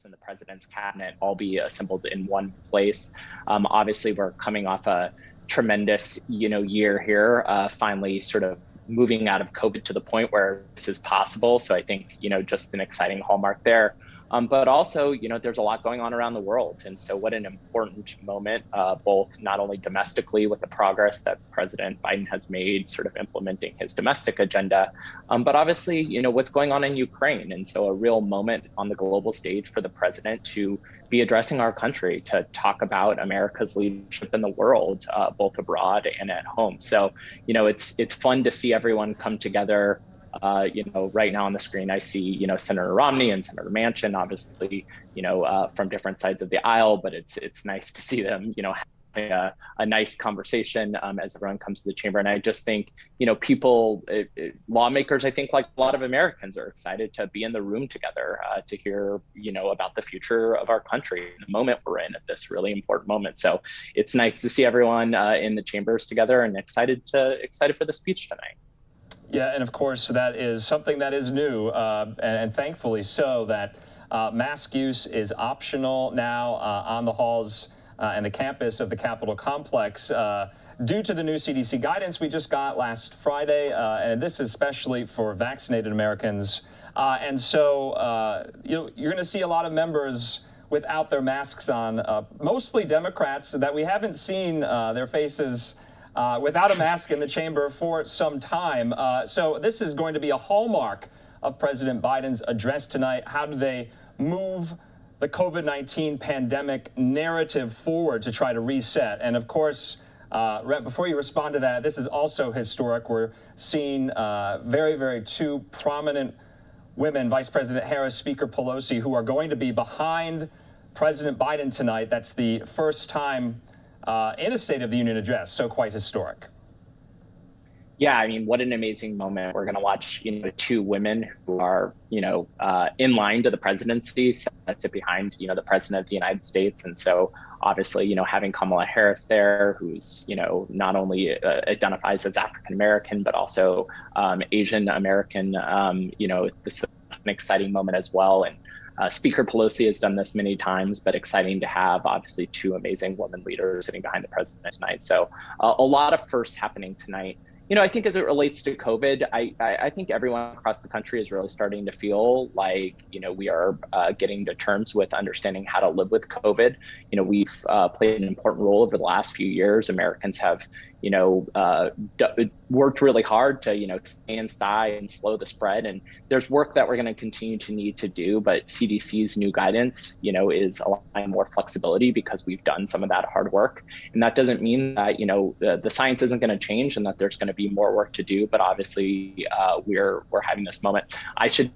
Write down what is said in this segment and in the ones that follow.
and the president's cabinet all be assembled in one place. Obviously, we're coming off a tremendous, year here, finally sort of moving out of COVID to the point where this is possible. So I think, just an exciting hallmark there. But also, there's a lot going on around the world. And so what an important moment, both not only domestically with the progress that President Biden has made sort of implementing his domestic agenda, but obviously, what's going on in Ukraine. And so a real moment on the global stage for the president to be addressing our country, to talk about America's leadership in the world, both abroad and at home. So, it's fun to see everyone come together. Right now on the screen, I see, Senator Romney and Senator Manchin, obviously, from different sides of the aisle, but it's nice to see them, having a nice conversation as everyone comes to the chamber. And I just think, people, lawmakers, I think like a lot of Americans are excited to be in the room together to hear, about the future of our country, the moment we're in at this really important moment. So it's nice to see everyone in the chambers together and excited for the speech tonight. Yeah, and of course, that is something that is new, and thankfully so, that mask use is optional now on the halls and the campus of the Capitol complex due to the new CDC guidance we just got last Friday, and this is especially for vaccinated Americans. And so, you're going to see a lot of members without their masks on, mostly Democrats that we haven't seen their faces without a mask in the chamber for some time. So this is going to be a hallmark of President Biden's address tonight. How do they move the COVID-19 pandemic narrative forward to try to reset? And of course, Rhett, before you respond to that, this is also historic. We're seeing very, very two prominent women, Vice President Harris, Speaker Pelosi, who are going to be behind President Biden tonight. That's the first time in a State of the Union address, so quite historic. Yeah, I mean, what an amazing moment. We're going to watch, two women who are, in line to the presidency, sit behind, the president of the United States. And so obviously, having Kamala Harris there, who's, not only identifies as African-American, but also Asian American, this is an exciting moment as well. And Speaker Pelosi has done this many times, but exciting to have obviously two amazing women leaders sitting behind the president tonight. So a lot of firsts happening tonight. I think as it relates to COVID, I think everyone across the country is really starting to feel like, we are getting to terms with understanding how to live with COVID. We've played an important role over the last few years. Americans have, worked really hard to, stay inside and slow the spread. And there's work that we're going to continue to need to do. But CDC's new guidance, is allowing more flexibility because we've done some of that hard work. And that doesn't mean that, the science isn't going to change and that there's going to be more work to do. But obviously, we're having this moment. I should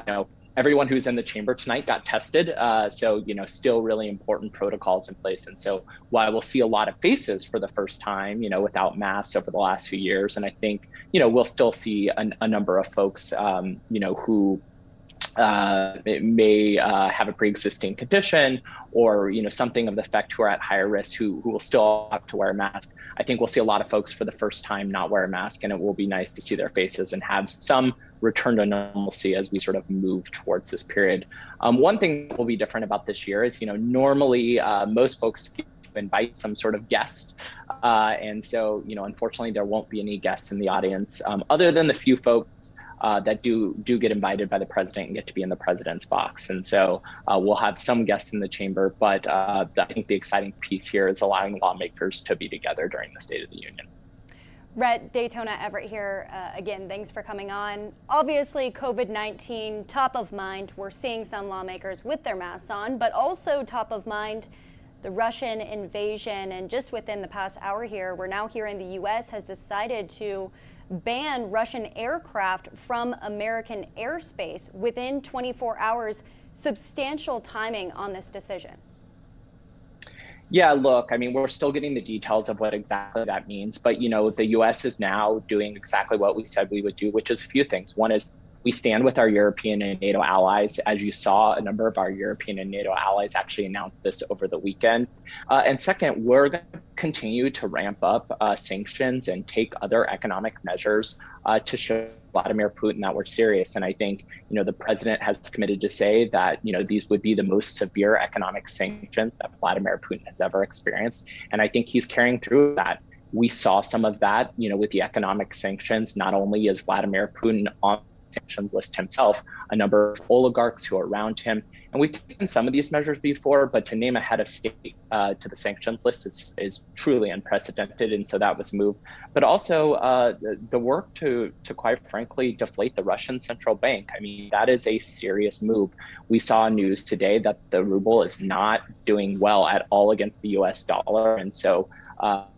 know. Everyone who's in the chamber tonight got tested. So, still really important protocols in place. And so while we'll see a lot of faces for the first time, without masks over the last few years, and I think, we'll still see a number of folks, who may have a pre-existing condition or, something of the effect who are at higher risk who will still have to wear a mask. I think we'll see a lot of folks for the first time not wear a mask, and it will be nice to see their faces and have some return to normalcy as we sort of move towards this period. One thing that will be different about this year is, normally most folks invite some sort of guest. And so, unfortunately, there won't be any guests in the audience other than the few folks that do get invited by the president and get to be in the president's box. And so we'll have some guests in the chamber, but I think the exciting piece here is allowing lawmakers to be together during the State of the Union. Rhett, Daytona Everett here. Again, thanks for coming on. Obviously, COVID-19 top of mind. We're seeing some lawmakers with their masks on, but also top of mind, the Russian invasion. And just within the past hour here, we're now hearing the U.S. has decided to ban Russian aircraft from American airspace within 24 hours. Substantial timing on this decision. Yeah, look, I mean, we're still getting the details of what exactly that means. But, the U.S. is now doing exactly what we said we would do, which is a few things. One is We stand with our European and NATO allies. As you saw, a number of our European and NATO allies actually announced this over the weekend. And second, we're going to continue to ramp up sanctions and take other economic measures to show Vladimir Putin that we're serious. And I think, the president has committed to say that, these would be the most severe economic sanctions that Vladimir Putin has ever experienced. And I think he's carrying through that. We saw some of that, with the economic sanctions. Not only is Vladimir Putin on the sanctions list himself, a number of oligarchs who are around him. And we've taken some of these measures before, but to name a head of state to the sanctions list is truly unprecedented. And so that was a move. But also the work to quite frankly, deflate the Russian central bank. I mean, that is a serious move. We saw news today that the ruble is not doing well at all against the US dollar. And so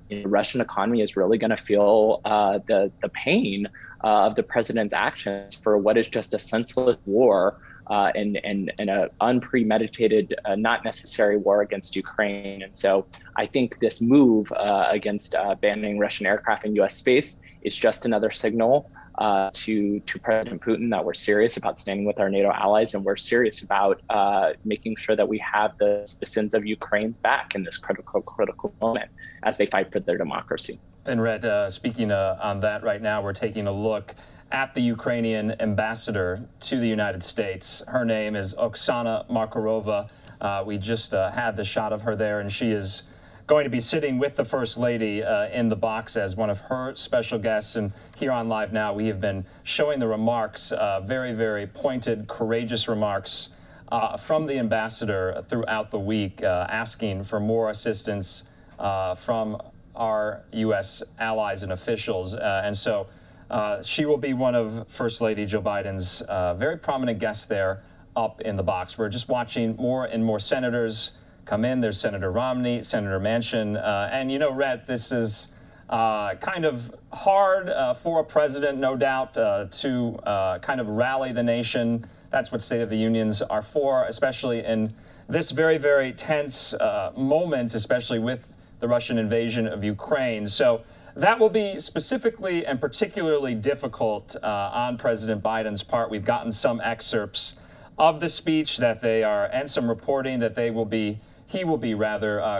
the Russian economy is really going to feel the pain of the president's actions for what is just a senseless war and an unpremeditated, not necessary war against Ukraine. And so I think this move against banning Russian aircraft in US space is just another signal to President Putin that we're serious about standing with our NATO allies, and we're serious about making sure that we have the citizens of Ukraine's back in this critical moment as they fight for their democracy. And Red, speaking on that right now, we're taking a look at the Ukrainian ambassador to the United States. Her name is Oksana Markarova. We just had the shot of her there, and she is going to be sitting with the First Lady in the box as one of her special guests. And here on Live Now, we have been showing the remarks, very, very pointed, courageous remarks from the ambassador throughout the week, asking for more assistance from our U.S. allies and officials. And so she will be one of First Lady Joe Biden's very prominent guests there up in the box. We're just watching more and more senators come in. There's Senator Romney, Senator Manchin. And, Red, this is kind of hard for a president, no doubt, to kind of rally the nation. That's what State of the Unions are for, especially in this very, very tense moment, especially with the Russian invasion of Ukraine. So that will be specifically and particularly difficult on President Biden's part. We've gotten some excerpts of the speech that they are, and some reporting that he will be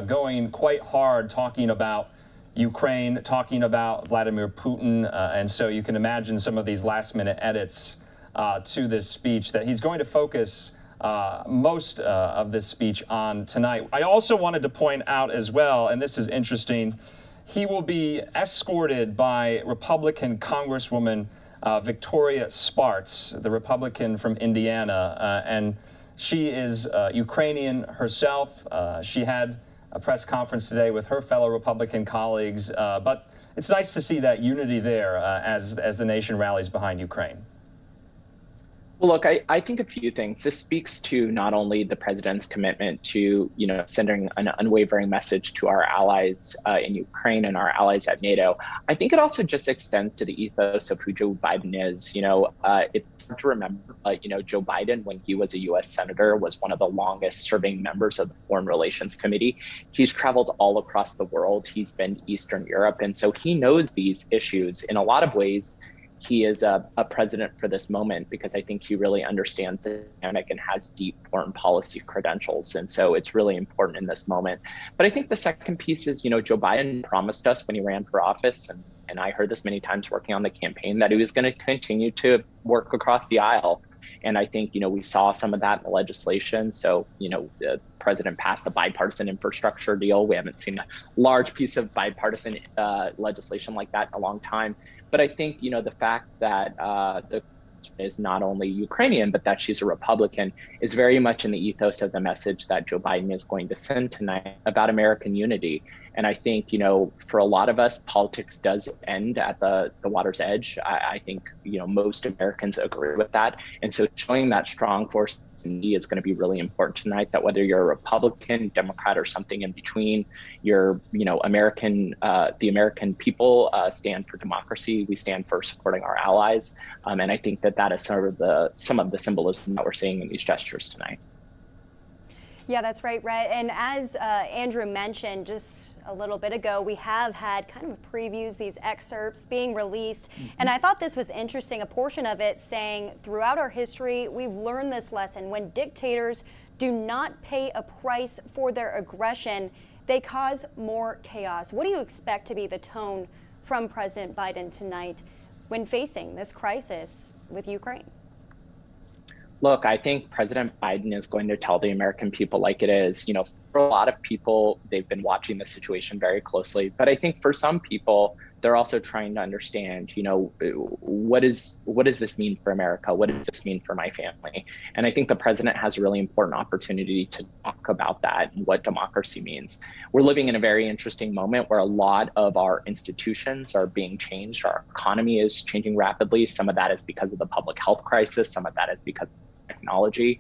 going quite hard talking about Ukraine, talking about Vladimir Putin. And so you can imagine some of these last minute edits to this speech that he's going to focus most of this speech on tonight. I also wanted to point out as well, and this is interesting, he will be escorted by Republican Congresswoman Victoria Spartz, the Republican from Indiana, and she is Ukrainian herself. She had a press conference today with her fellow Republican colleagues, but it's nice to see that unity there as the nation rallies behind Ukraine. Well, look, I think a few things. This speaks to not only the president's commitment to, sending an unwavering message to our allies in Ukraine and our allies at NATO. I think it also just extends to the ethos of who Joe Biden is. It's hard to remember, Joe Biden, when he was a U.S. senator, was one of the longest serving members of the Foreign Relations Committee. He's traveled all across the world. He's been to Eastern Europe. And so he knows these issues. In a lot of ways, he is a president for this moment because I think he really understands the dynamic and has deep foreign policy credentials. And so it's really important in this moment. But I think the second piece is, Joe Biden promised us when he ran for office, and I heard this many times working on the campaign, that he was going to continue to work across the aisle. And I think, we saw some of that in the legislation. So, the president passed the bipartisan infrastructure deal. We haven't seen a large piece of bipartisan legislation like that in a long time. But I think, the fact that the is not only Ukrainian, but that she's a Republican is very much in the ethos of the message that Joe Biden is going to send tonight about American unity. And I think, for a lot of us, politics does end at the water's edge. I think, most Americans agree with that. And so showing that strong force is going to be really important tonight, that whether you're a Republican, Democrat, or something in between, you're, American, the American people stand for democracy. We stand for supporting our allies. And I think that is some of the symbolism that we're seeing in these gestures tonight. Yeah, that's right, Rhett. And as Andrew mentioned just a little bit ago, we have had kind of previews, these excerpts being released. And I thought this was interesting, a portion of it saying, throughout our history, we've learned this lesson. When dictators do not pay a price for their aggression, they cause more chaos. What do you expect to be the tone from President Biden tonight when facing this crisis with Ukraine? Look, I think President Biden is going to tell the American people like it is. You know, for a lot of people, they've been watching the situation very closely. But I think for some people, they're also trying to understand, you know, what does this mean for America? What does this mean for my family? And I think the president has a really important opportunity to talk about that and what democracy means. We're living in a very interesting moment where a lot of our institutions are being changed. Our economy is changing rapidly. Some of that is because of the public health crisis. Some of that is because technology,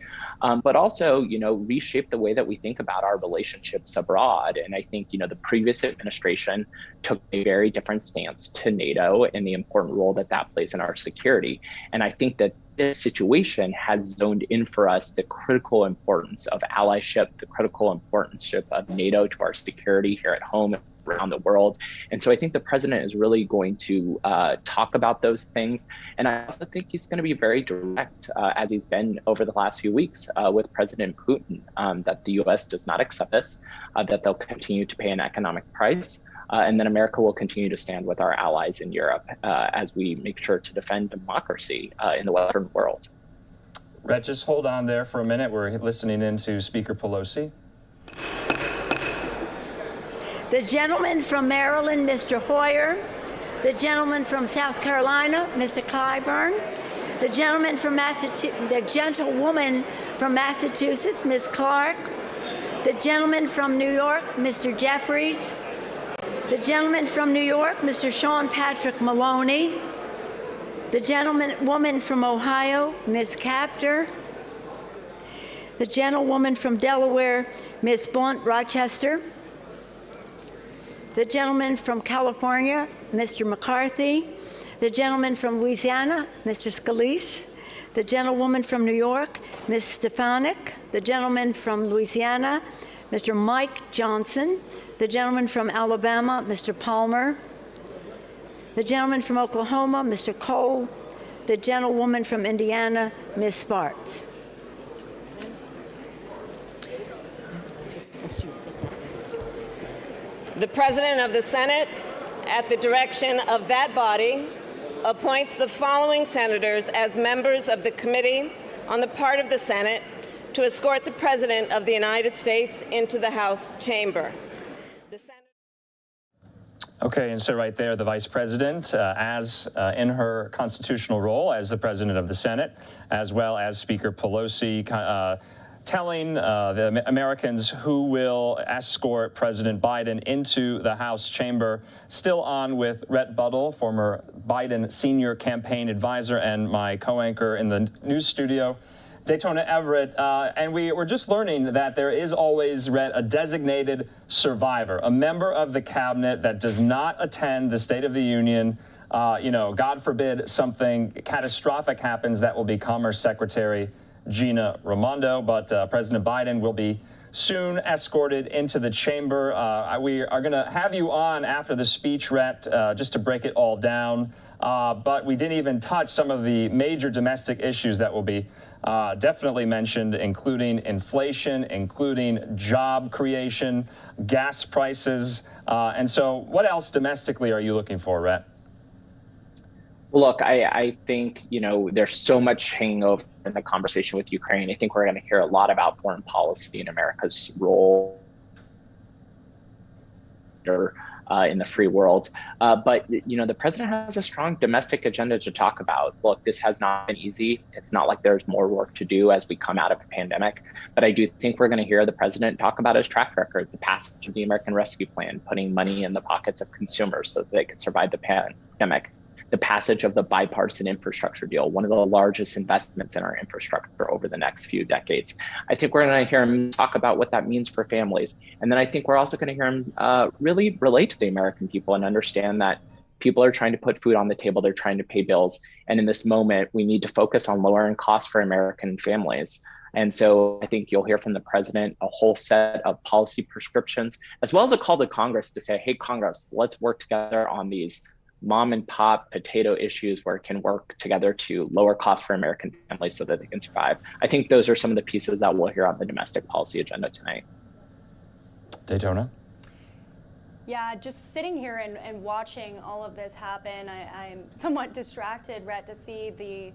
but also, you know, reshape the way that we think about our relationships abroad. And I think, you know, the previous administration took a very different stance to NATO and the important role that that plays in our security. And I think that this situation has zoned in for us the critical importance of allyship, the critical importance of NATO to our security here at home, around the world. And so I think the president is really going to talk about those things. And I also think he's going to be very direct, as he's been over the last few weeks with President Putin, that the US does not accept this, that they'll continue to pay an economic price, and then America will continue to stand with our allies in Europe as we make sure to defend democracy in the Western world. Rhett, just hold on there for a minute. We're listening in to Speaker Pelosi. The gentleman from Maryland, Mr. Hoyer. The gentleman from South Carolina, Mr. Clyburn. The gentleman from the gentlewoman from Massachusetts, Ms. Clark. The gentleman from New York, Mr. Jeffries. The gentleman from New York, Mr. Sean Patrick Maloney. The woman from Ohio, Ms. Capter. The gentlewoman from Delaware, Ms. Blunt Rochester. The gentleman from California, Mr. McCarthy. The gentleman from Louisiana, Mr. Scalise. The gentlewoman from New York, Ms. Stefanik. The gentleman from Louisiana, Mr. Mike Johnson. The gentleman from Alabama, Mr. Palmer. The gentleman from Oklahoma, Mr. Cole. The gentlewoman from Indiana, Ms. Spartz. The President of the Senate, at the direction of that body, appoints the following senators as members of the Committee on the part of the Senate to escort the President of the United States into the House chamber. Okay, and so right there, the Vice President, as in her constitutional role as the President of the Senate, as well as Speaker Pelosi, telling the Americans who will escort President Biden into the House chamber. Still on with rebuttal, former Biden senior campaign advisor and my co-anchor in the news studio, Daytona Everett. And we were just learning that there is always, Rhett, a designated survivor, a member of the cabinet that does not attend the State of the Union. You know, God forbid something catastrophic happens, that will be Commerce Secretary Gina Raimondo, but President Biden will be soon escorted into the chamber. We are going to have you on after the speech, Rhett, just to break it all down. But we didn't even touch some of the major domestic issues that will be definitely mentioned, including inflation, including job creation, gas prices. And so what else domestically are you looking for, Rhett? Well, look, I think, you know, there's so much hanging over in the conversation with Ukraine. I think we're going to hear a lot about foreign policy and America's role in the free world. But, you know, the president has a strong domestic agenda to talk about. Look, this has not been easy. It's not like there's more work to do as we come out of the pandemic. But I do think we're going to hear the president talk about his track record, the passage of the American Rescue Plan, putting money in the pockets of consumers so that they could survive the pandemic. The passage of the bipartisan infrastructure deal, one of the largest investments in our infrastructure over the next few decades. I think we're going to hear him talk about what that means for families. And then I think we're also going to hear him really relate to the American people and understand that people are trying to put food on the table, they're trying to pay bills. And in this moment, we need to focus on lowering costs for American families. And so I think you'll hear from the president a whole set of policy prescriptions, as well as a call to Congress to say, hey, Congress, let's work together on these mom and pop potato issues where it can work together to lower costs for American families so that they can survive. I think those are some of the pieces that we'll hear on the domestic policy agenda tonight. Daytona? Yeah, just sitting here and watching all of this happen, I'm somewhat distracted, Rhett, to see the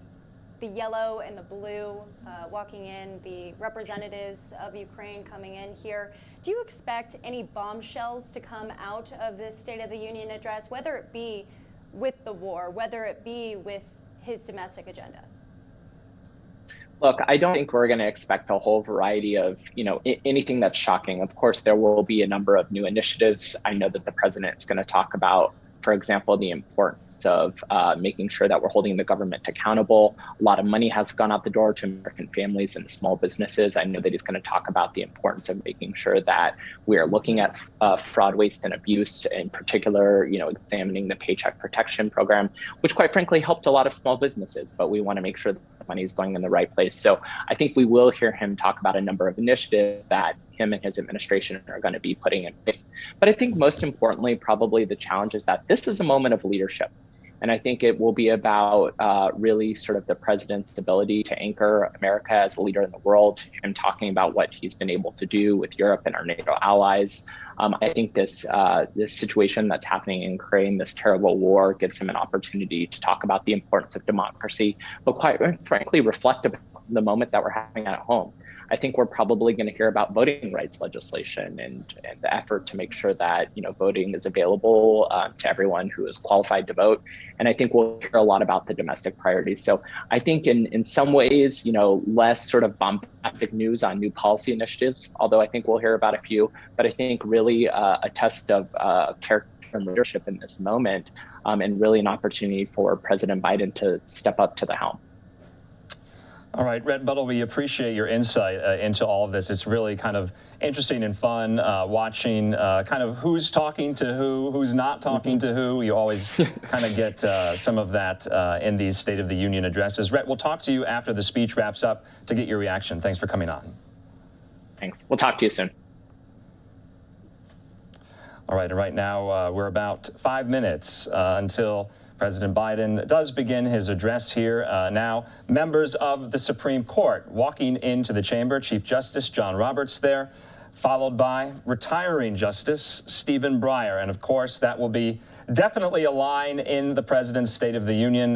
yellow and the blue walking in, the representatives of Ukraine coming in here. Do you expect any bombshells to come out of this State of the Union address, whether it be with the war, whether it be with his domestic agenda? Look, I don't think we're going to expect a whole variety of, anything that's shocking. Of course, there will be a number of new initiatives. I know that the president is going to talk about, for example, the importance of making sure that we're holding the government accountable. A lot of money has gone out the door to American families and small businesses. I know that he's going to talk about the importance of making sure that we are looking at fraud, waste, and abuse, in particular, examining the Paycheck Protection Program, which quite frankly helped a lot of small businesses, but we want to make sure that the money is going in the right place. So I think we will hear him talk about a number of initiatives that him and his administration are going to be putting in place. But I think most importantly, probably the challenge is that this is a moment of leadership. And I think it will be about really sort of the president's ability to anchor America as a leader in the world, him talking about what he's been able to do with Europe and our NATO allies. I think this situation that's happening in Ukraine, this terrible war, gives him an opportunity to talk about the importance of democracy, but quite frankly, reflect about the moment that we're having at home. I think we're probably going to hear about voting rights legislation and the effort to make sure that voting is available to everyone who is qualified to vote. And I think we'll hear a lot about the domestic priorities. So I think in some ways, less sort of bombastic news on new policy initiatives, although I think we'll hear about a few, but I think really a test of character and leadership in this moment, and really an opportunity for President Biden to step up to the helm. All right, rebuttal, we appreciate your insight into all of this. It's really kind of interesting and fun watching kind of who's talking to who's not talking to who. You always kind of get some of that in these State of the Union addresses. Rhett, we'll talk to you after the speech wraps up to get your reaction. Thanks for coming on. Thanks. We'll talk to you soon. All right, and right now we're about 5 minutes until President Biden does begin his address here. Now, members of the Supreme Court walking into the chamber, Chief Justice John Roberts there, followed by retiring Justice Stephen Breyer. And of course, that will be definitely a line in the president's State of the Union.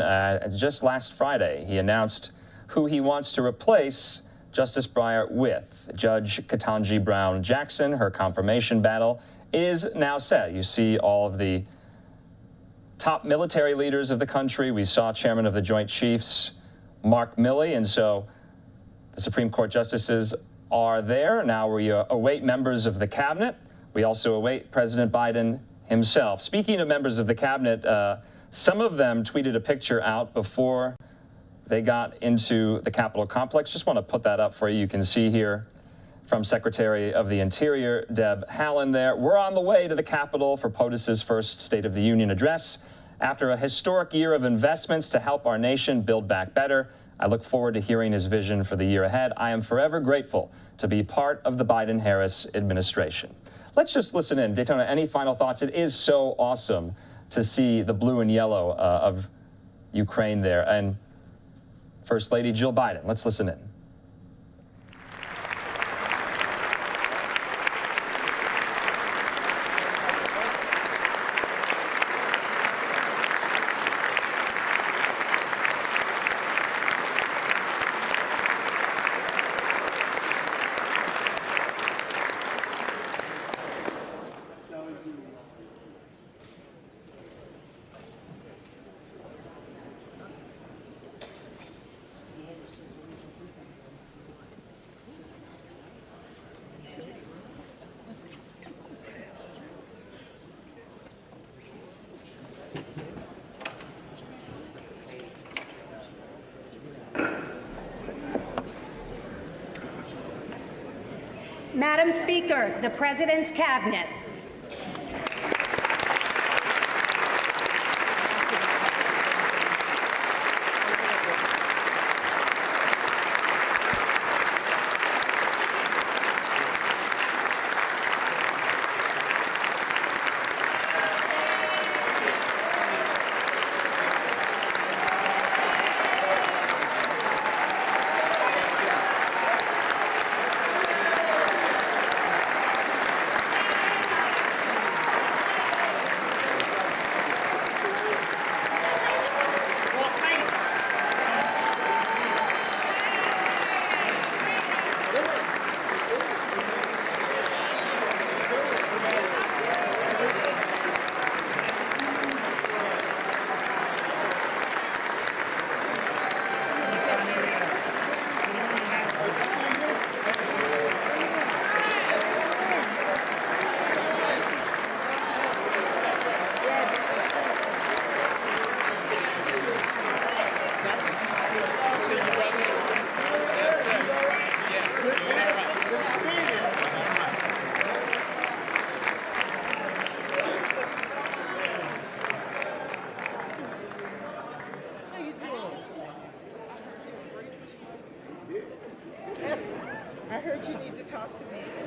Just last Friday, he announced who he wants to replace Justice Breyer with. Judge Ketanji Brown Jackson, her confirmation battle is now set. You see all of the top military leaders of the country. We saw Chairman of the Joint Chiefs, Mark Milley, and so the Supreme Court justices are there. Now we await members of the cabinet. We also await President Biden himself. Speaking of members of the cabinet, some of them tweeted a picture out before they got into the Capitol complex. Just want to put that up for you. You can see here from Secretary of the Interior, Deb Haaland there. We're on the way to the Capitol for POTUS's first State of the Union address. After a historic year of investments to help our nation build back better, I look forward to hearing his vision for the year ahead. I am forever grateful to be part of the Biden-Harris administration. Let's just listen in. Daytona, any final thoughts? It is so awesome to see the blue and yellow of Ukraine there. And First Lady Jill Biden, let's listen in. Madam Speaker, the President's Cabinet.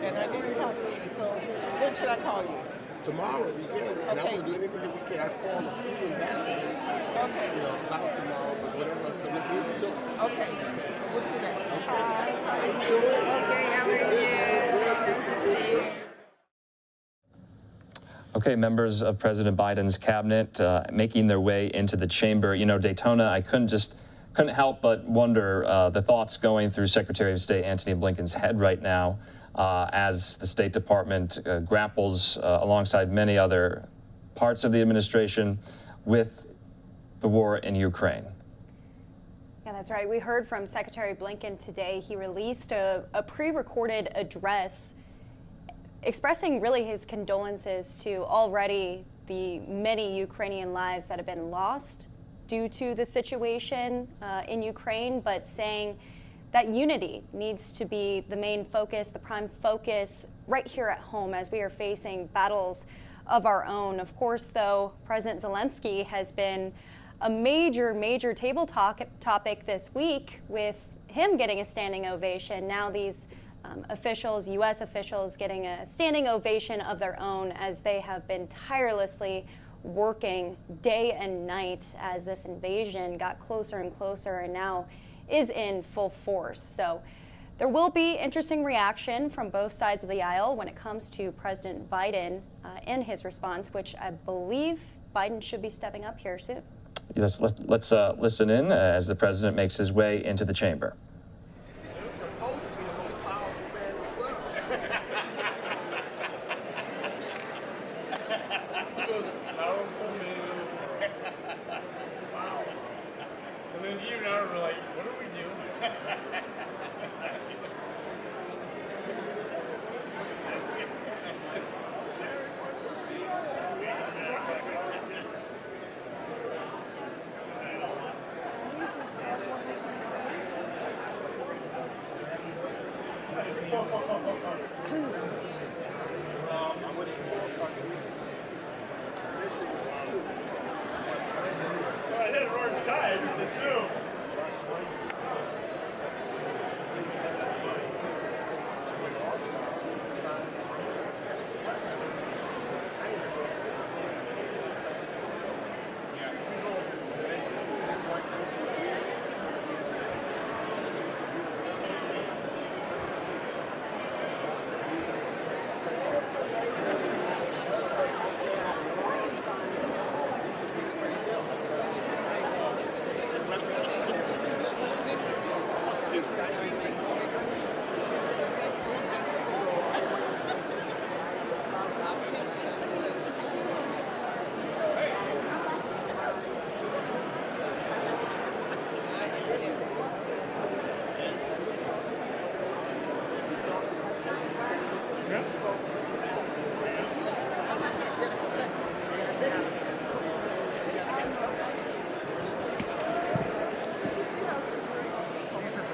And I didn't talk to you, so when should I call you? Tomorrow we can, and I'm going to do anything that we can. I call a few ambassadors, about tomorrow, but whatever, so we can talk. Okay, we'll do that. How you doing? Okay, how are you? Okay, members of President Biden's cabinet making their way into the chamber. You know, Daytona, I couldn't help but wonder the thoughts going through Secretary of State Antony Blinken's head right now as the State Department grapples alongside many other parts of the administration with the war in Ukraine. Yeah, that's right. We heard from Secretary Blinken today. He released a pre-recorded address expressing really his condolences to already the many Ukrainian lives that have been lost due to the situation in Ukraine, but saying that unity needs to be the main focus, the prime focus right here at home as we are facing battles of our own. Of course, though, President Zelensky has been a major table topic this week, with him getting a standing ovation. Now these officials, U.S. officials, getting a standing ovation of their own as they have been tirelessly working day and night as this invasion got closer and closer and now is in full force. So there will be interesting reaction from both sides of the aisle when it comes to President Biden and his response, which I believe Biden should be stepping up here soon. Yes, let's listen in as the president makes his way into the chamber.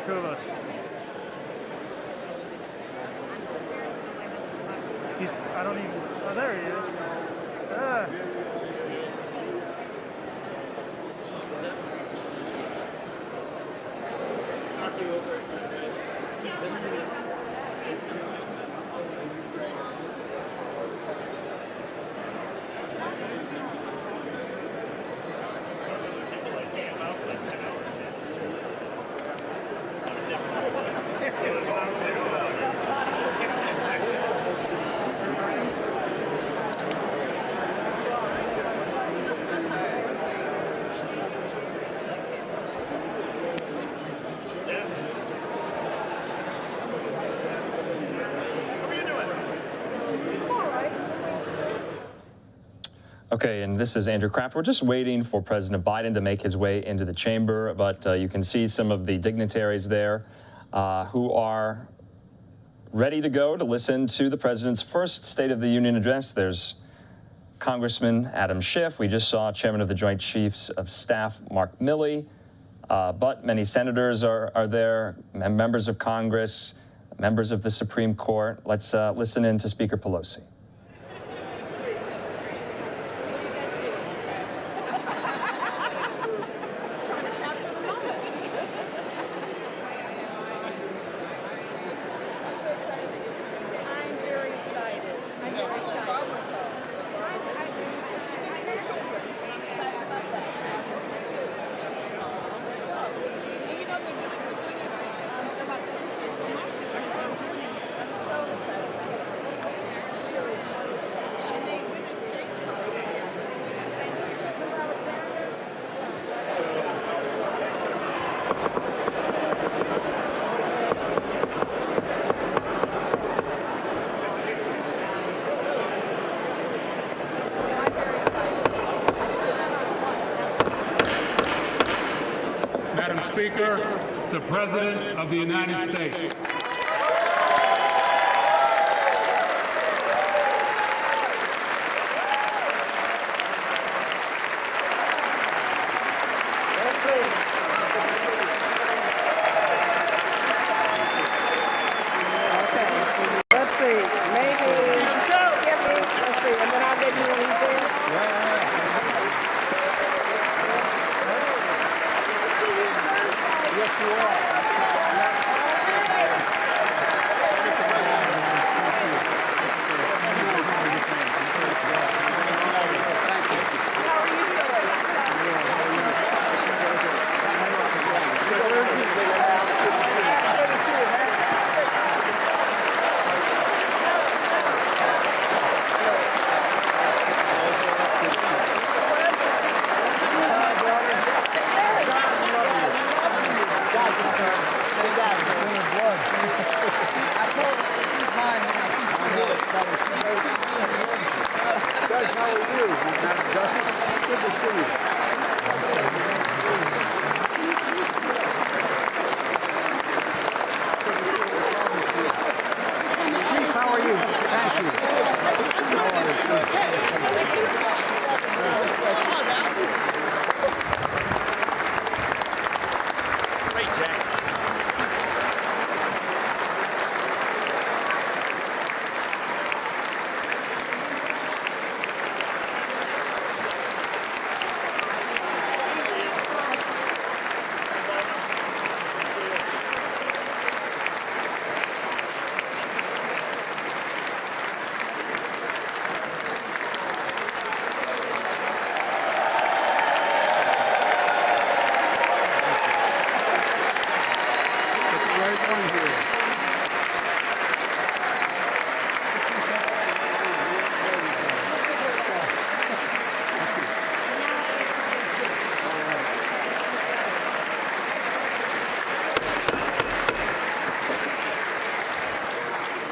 Two of us. I don't even. Oh, there he is. Ah. Okay, and this is Andrew Kraft. We're just waiting for President Biden to make his way into the chamber, but you can see some of the dignitaries there who are ready to go to listen to the president's first State of the Union address. There's Congressman Adam Schiff. We just saw Chairman of the Joint Chiefs of Staff Mark Milley, but many senators are there, members of Congress, members of the Supreme Court. Let's listen in to Speaker Pelosi. Speaker, the President of the United States.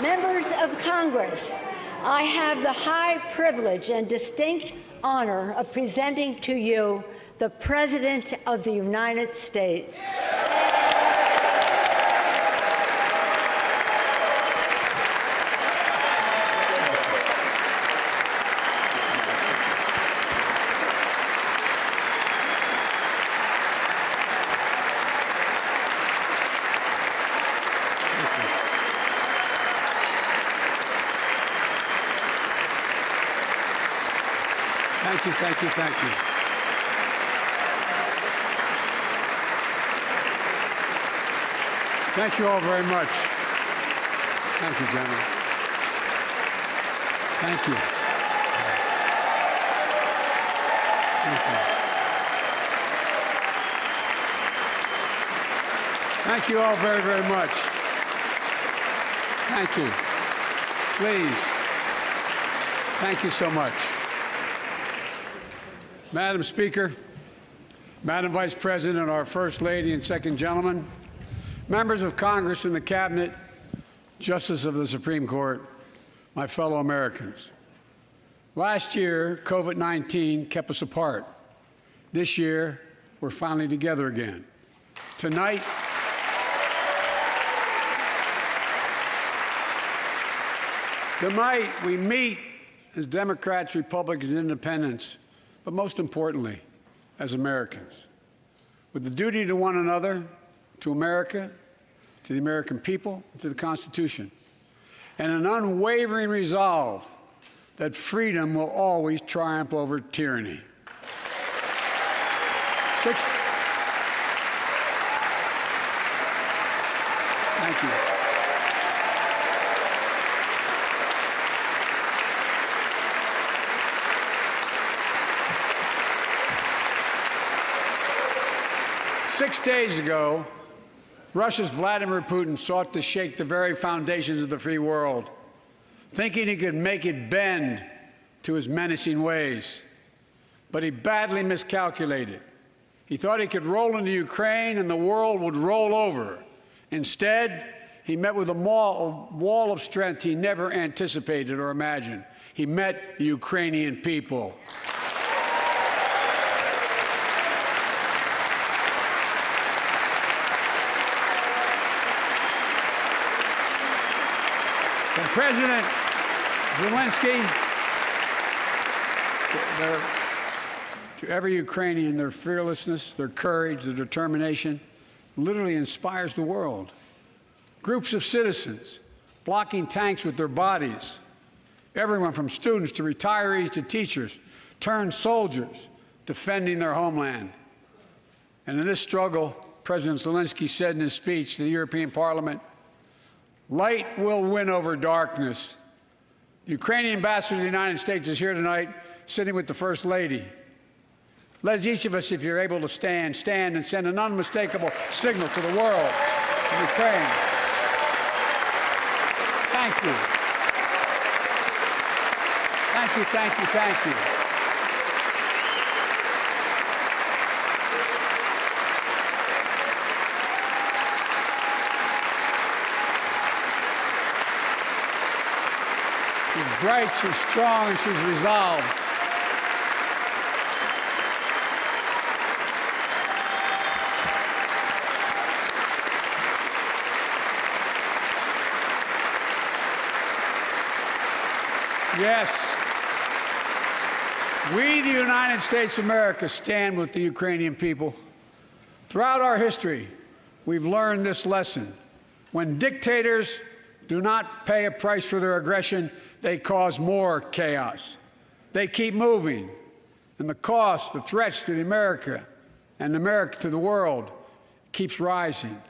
Members of Congress, I have the high privilege and distinct honor of presenting to you the President of the United States. Thank you, thank you, thank you. Thank you all very much. Thank you, gentlemen. Thank you. Thank you. Thank you all very, very much. Thank you. Please. Thank you so much. Madam Speaker, Madam Vice President, our First Lady and Second Gentleman, members of Congress and the Cabinet, Justices of the Supreme Court, my fellow Americans. Last year, COVID-19 kept us apart. This year, we're finally together again. Tonight, we meet as Democrats, Republicans, and Independents, but most importantly, as Americans, with the duty to one another, to America, to the American people, to the Constitution, and an unwavering resolve that freedom will always triumph over tyranny. Thank you. 6 days ago, Russia's Vladimir Putin sought to shake the very foundations of the free world, thinking he could make it bend to his menacing ways. But he badly miscalculated. He thought he could roll into Ukraine and the world would roll over. Instead, he met with a wall of strength he never anticipated or imagined. He met the Ukrainian people. President Zelensky, to every Ukrainian, their fearlessness, their courage, their determination literally inspires the world. Groups of citizens blocking tanks with their bodies, everyone from students to retirees to teachers, turned soldiers defending their homeland. And in this struggle, President Zelensky said in his speech to the European Parliament, "Light will win over darkness." The Ukrainian ambassador to the United States is here tonight, sitting with the First Lady. Let each of us, if you're able to stand and send an unmistakable signal to the world of Ukraine. Thank you. Thank you, thank you, thank you. She's bright, she's strong, and she's resolved. Yes, we, the United States of America, stand with the Ukrainian people. Throughout our history, we've learned this lesson. When dictators do not pay a price for their aggression, they cause more chaos. They keep moving, and the cost, the threats to America and America to the world keeps rising.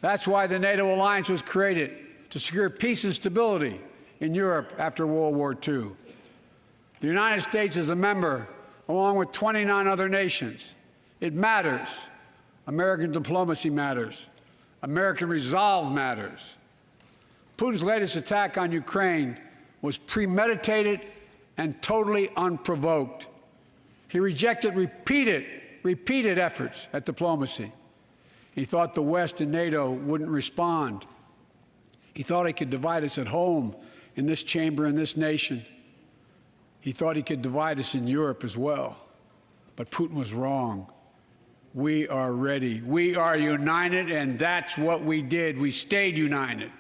That's why the NATO alliance was created, to secure peace and stability in Europe after World War II. The United States is a member, along with 29 other nations. It matters. American diplomacy matters. American resolve matters. Putin's latest attack on Ukraine was premeditated and totally unprovoked. He rejected repeated efforts at diplomacy. He thought the West and NATO wouldn't respond. He thought he could divide us at home, in this chamber, in this nation. He thought he could divide us in Europe as well. But Putin was wrong. We are ready. We are united, and that's what we did. We stayed united.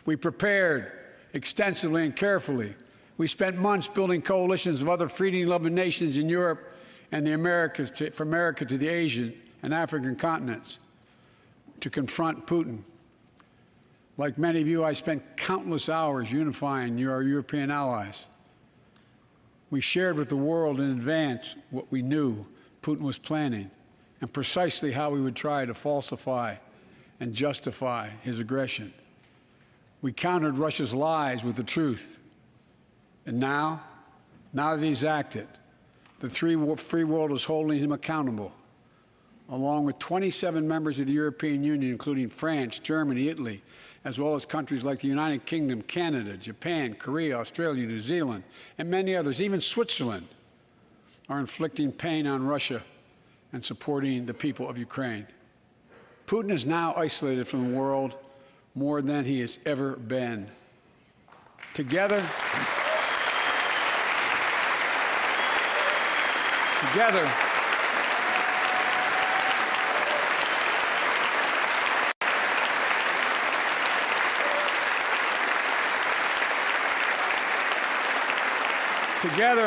We prepared extensively and carefully. We spent months building coalitions of other freedom-loving nations in Europe and the Americas, from America to the Asian and African continents, to confront Putin. Like many of you, I spent countless hours unifying our European allies. We shared with the world in advance what we knew Putin was planning and precisely how we would try to falsify and justify his aggression. We countered Russia's lies with the truth. And now that he's acted, the free world is holding him accountable, along with 27 members of the European Union, including France, Germany, Italy, as well as countries like the United Kingdom, Canada, Japan, Korea, Australia, New Zealand, and many others. Even Switzerland are inflicting pain on Russia and supporting the people of Ukraine. Putin is now isolated from the world more than he has ever been. Together,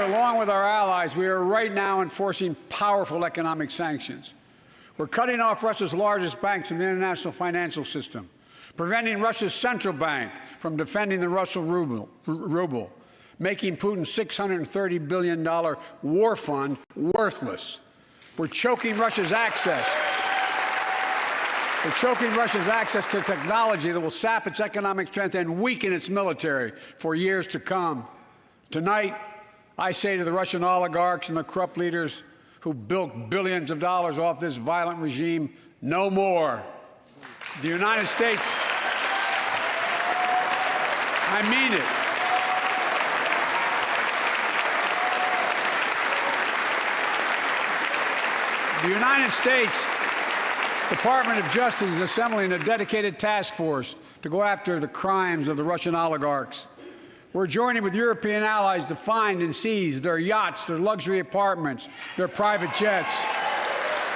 along with our allies, we are right now enforcing powerful economic sanctions. We're cutting off Russia's largest banks from the international financial system, preventing Russia's central bank from defending the Russian ruble, making Putin's $630 billion war fund worthless. We're choking Russia's access. To technology that will sap its economic strength and weaken its military for years to come. Tonight, I say to the Russian oligarchs and the corrupt leaders who bilked billions of dollars off this violent regime, no more. The United States, I mean it. The United States Department of Justice is assembling a dedicated task force to go after the crimes of the Russian oligarchs. We're joining with European allies to find and seize their yachts, their luxury apartments, their private jets.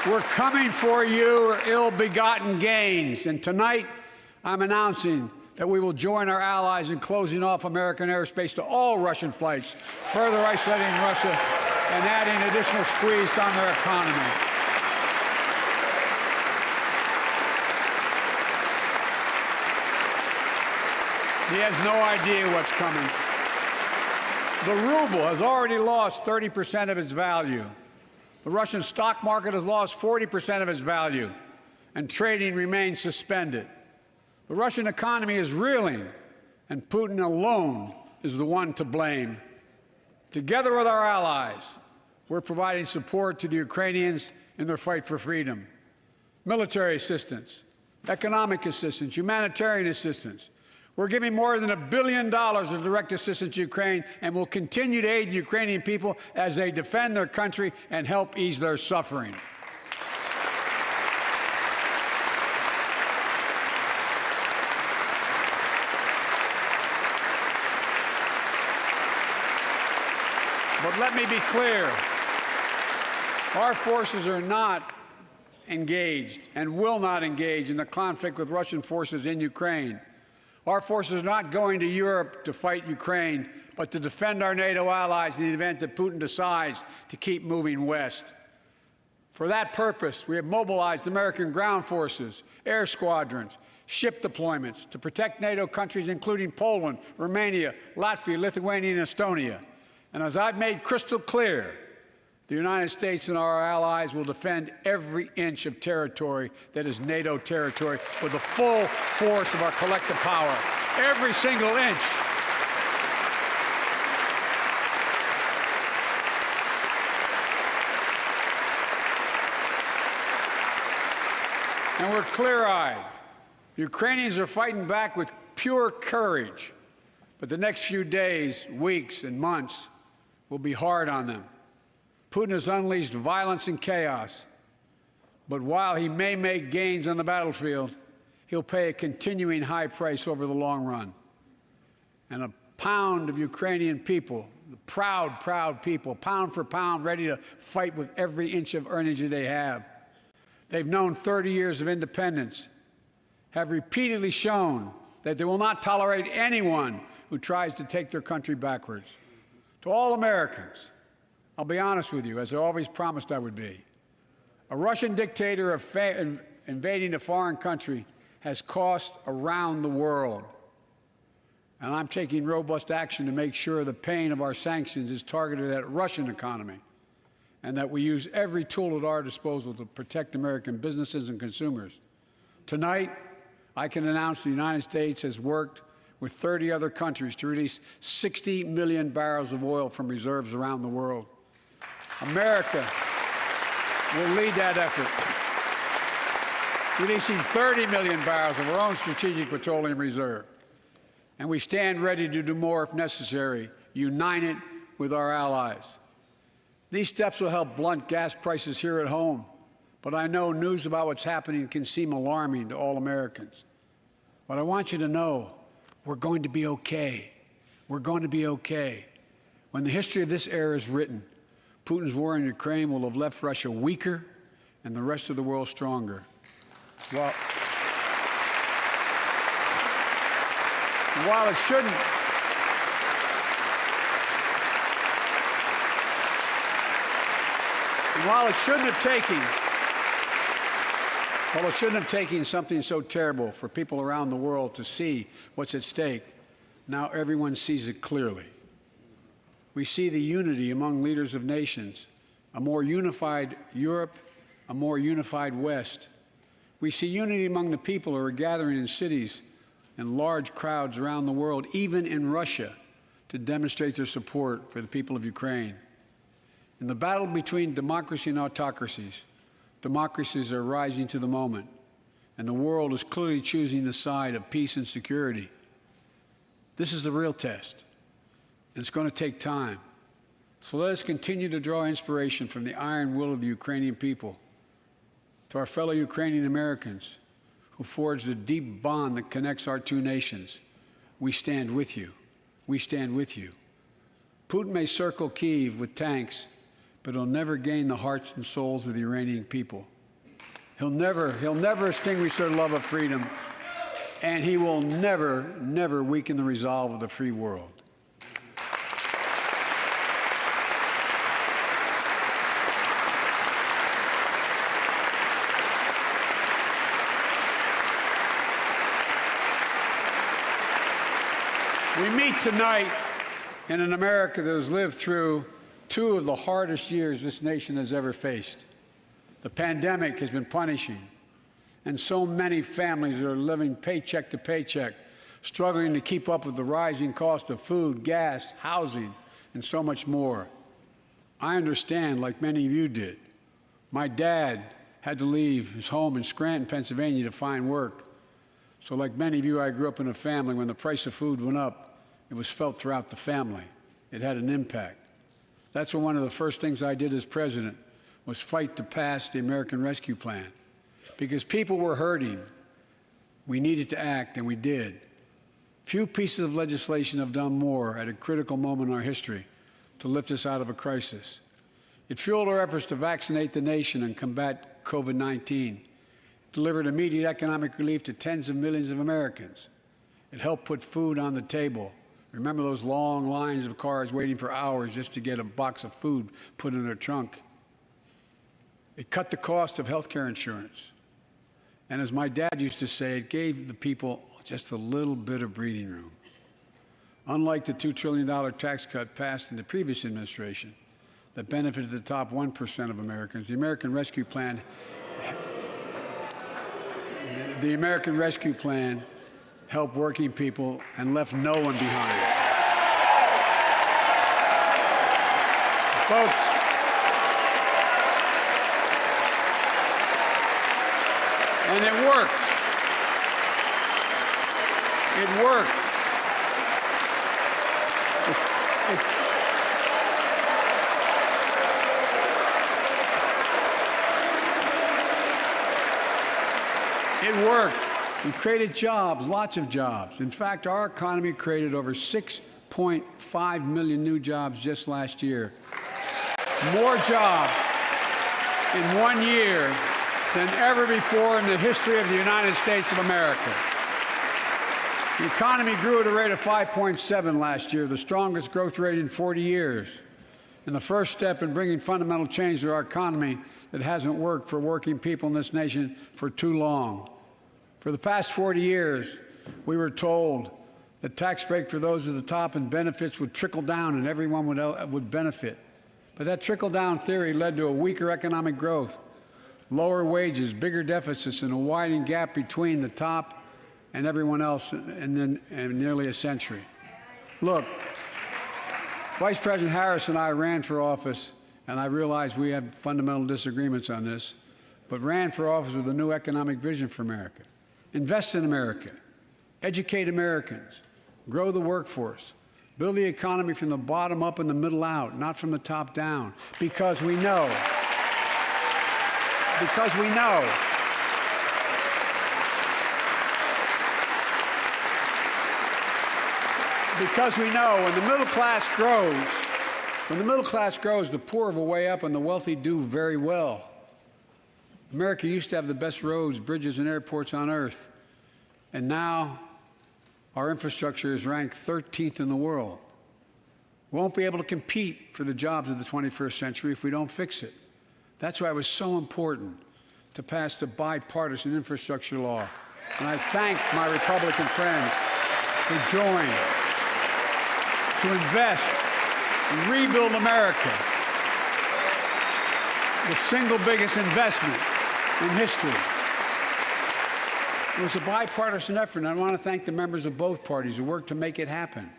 We're coming for your ill-begotten gains. And tonight, I'm announcing that we will join our allies in closing off American airspace to all Russian flights, further isolating Russia and adding additional squeeze on their economy. He has no idea what's coming. The ruble has already lost 30% of its value. The Russian stock market has lost 40% of its value, and trading remains suspended. The Russian economy is reeling, and Putin alone is the one to blame. Together with our allies, we're providing support to the Ukrainians in their fight for freedom. Military assistance, economic assistance, humanitarian assistance. We're giving more than $1 billion of direct assistance to Ukraine, and will continue to aid the Ukrainian people as they defend their country and help ease their suffering. But let me be clear, our forces are not engaged and will not engage in the conflict with Russian forces in Ukraine. Our forces are not going to Europe to fight Ukraine, but to defend our NATO allies in the event that Putin decides to keep moving west. For that purpose, we have mobilized American ground forces, air squadrons, ship deployments to protect NATO countries including Poland, Romania, Latvia, Lithuania, and Estonia. And as I've made crystal clear, the United States and our allies will defend every inch of territory that is NATO territory with the full force of our collective power. Every single inch. And we're clear-eyed. The Ukrainians are fighting back with pure courage. But the next few days, weeks, and months will be hard on them. Putin has unleashed violence and chaos. But while he may make gains on the battlefield, he'll pay a continuing high price over the long run. And a pound of Ukrainian people, the proud, proud people, pound for pound, ready to fight with every inch of energy they have. They've known 30 years of independence, have repeatedly shown that they will not tolerate anyone who tries to take their country backwards. To all Americans, I'll be honest with you, as I always promised I would be. A Russian dictator invading a foreign country has cost around the world. And I'm taking robust action to make sure the pain of our sanctions is targeted at the Russian economy, and that we use every tool at our disposal to protect American businesses and consumers. Tonight, I can announce the United States has worked with 30 other countries to release 60 million barrels of oil from reserves around the world. America will lead that effort, releasing 30 million barrels of our own strategic petroleum reserve. And we stand ready to do more if necessary, united with our allies. These steps will help blunt gas prices here at home, but I know news about what's happening can seem alarming to all Americans. But I want you to know, we're going to be okay. We're going to be okay. When the history of this era is written, Putin's war in Ukraine will have left Russia weaker and the rest of the world stronger. Well, while it shouldn't have taken something so terrible for people around the world to see what's at stake, now everyone sees it clearly. We see the unity among leaders of nations, a more unified Europe, a more unified West. We see unity among the people who are gathering in cities and large crowds around the world, even in Russia, to demonstrate their support for the people of Ukraine. In the battle between democracy and autocracies, democracies are rising to the moment, and the world is clearly choosing the side of peace and security. This is the real test, and it's going to take time. So let us continue to draw inspiration from the iron will of the Ukrainian people. To our fellow Ukrainian Americans who forged the deep bond that connects our two nations, we stand with you. We stand with you. Putin may circle Kyiv with tanks, but he'll never gain the hearts and souls of the Iranian people. He'll never extinguish their love of freedom. and he will never, never weaken the resolve of the free world. We meet tonight in an America that has lived through two of the hardest years this nation has ever faced. The pandemic has been punishing, and so many families are living paycheck to paycheck, struggling to keep up with the rising cost of food, gas, housing, and so much more. I understand, like many of you did. My dad had to leave his home in Scranton, Pennsylvania to find work. So like many of you, I grew up in a family when the price of food went up, it was felt throughout the family. It had an impact. That's when one of the first things I did as president was fight to pass the American Rescue Plan. Because people were hurting, we needed to act, and we did. Few pieces of legislation have done more at a critical moment in our history to lift us out of a crisis. It fueled our efforts to vaccinate the nation and combat COVID-19, delivered immediate economic relief to tens of millions of Americans. It helped put food on the table. Remember those long lines of cars waiting for hours just to get a box of food put in their trunk. It cut the cost of health care insurance. And as my dad used to say, it gave the people just a little bit of breathing room. Unlike the $2 trillion tax cut passed in the previous administration that benefited the top 1% of Americans, the American Rescue Plan helped working people and left no one behind. Folks, and it worked. It worked. It worked. We created jobs, lots of jobs. In fact, our economy created over 6.5 million new jobs just last year. More jobs in 1 year than ever before in the history of the United States of America. The economy grew at a rate of 5.7 last year, the strongest growth rate in 40 years, and the first step in bringing fundamental change to our economy that hasn't worked for working people in this nation for too long. For the past 40 years, we were told that tax break for those at the top and benefits would trickle down and everyone would benefit. But that trickle-down theory led to a weaker economic growth, lower wages, bigger deficits, and a widening gap between the top and everyone else in nearly a century. Look, Vice President Harris and I ran for office, and I realize we have fundamental disagreements on this, but ran for office with a new economic vision for America. Invest in America, educate Americans, grow the workforce, build the economy from the bottom up and the middle out, not from the top down, because we know when the middle class grows, the poor have a way up and the wealthy do very well. America used to have the best roads, bridges, and airports on earth, and now our infrastructure is ranked 13th in the world. We won't be able to compete for the jobs of the 21st century if we don't fix it. That's why it was so important to pass the bipartisan infrastructure law. And I thank my Republican friends who joined to invest and rebuild America, the single biggest investment in history. It was a bipartisan effort, and I want to thank the members of both parties who worked to make it happen.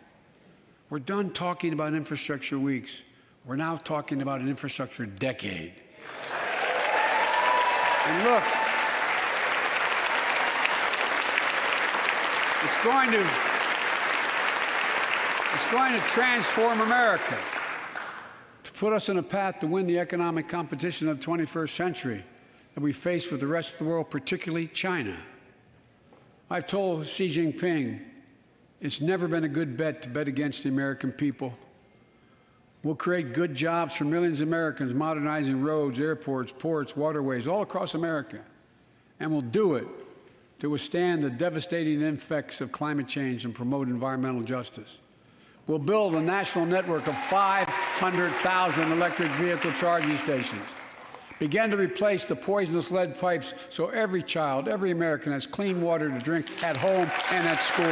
We're done talking about infrastructure weeks. We're now talking about an infrastructure decade. And look, it's going to transform America, to put us on a path to win the economic competition of the 21st century that we face with the rest of the world, particularly China. I've told Xi Jinping it's never been a good bet to bet against the American people. We'll create good jobs for millions of Americans, modernizing roads, airports, ports, waterways, all across America. And we'll do it to withstand the devastating effects of climate change and promote environmental justice. We'll build a national network of 500,000 electric vehicle charging stations. Begin to replace the poisonous lead pipes so every child, every American has clean water to drink at home and at school.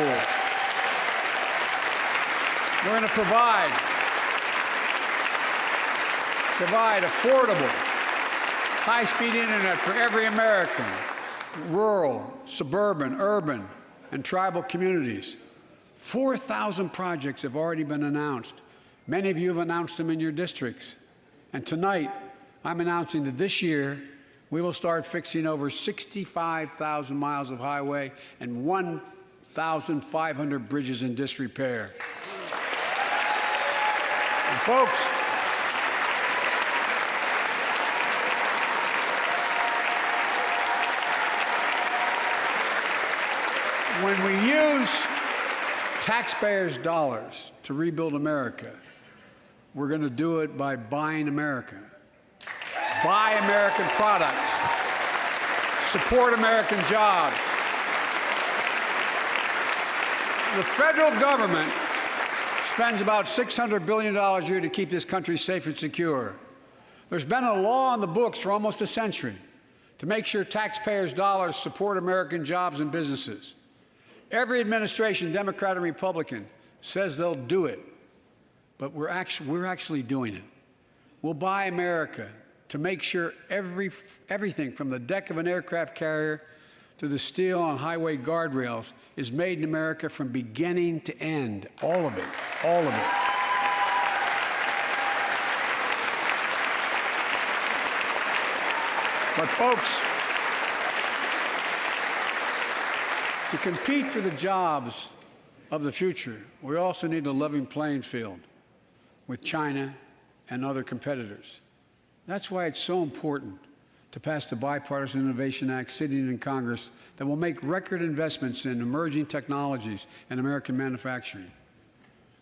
We're going to provide affordable, high-speed internet for every American, rural, suburban, urban, and tribal communities. 4,000 projects have already been announced. Many of you have announced them in your districts. And tonight, I'm announcing that this year, we will start fixing over 65,000 miles of highway and 1,500 bridges in disrepair. And folks, when we use taxpayers' dollars to rebuild America, we're going to do it by buying America. Buy American products. Support American jobs. The federal government spends about $600 billion a year to keep this country safe and secure. There's been a law on the books for almost a century to make sure taxpayers' dollars support American jobs and businesses. Every administration, Democrat and Republican, says they'll do it, but we're actually doing it. We'll buy America to make sure everything from the deck of an aircraft carrier to the steel on highway guardrails is made in America from beginning to end. All of it. All of it. But folks, to compete for the jobs of the future, we also need a level playing field with China and other competitors. That's why it's so important to pass the Bipartisan Innovation Act sitting in Congress that will make record investments in emerging technologies and American manufacturing.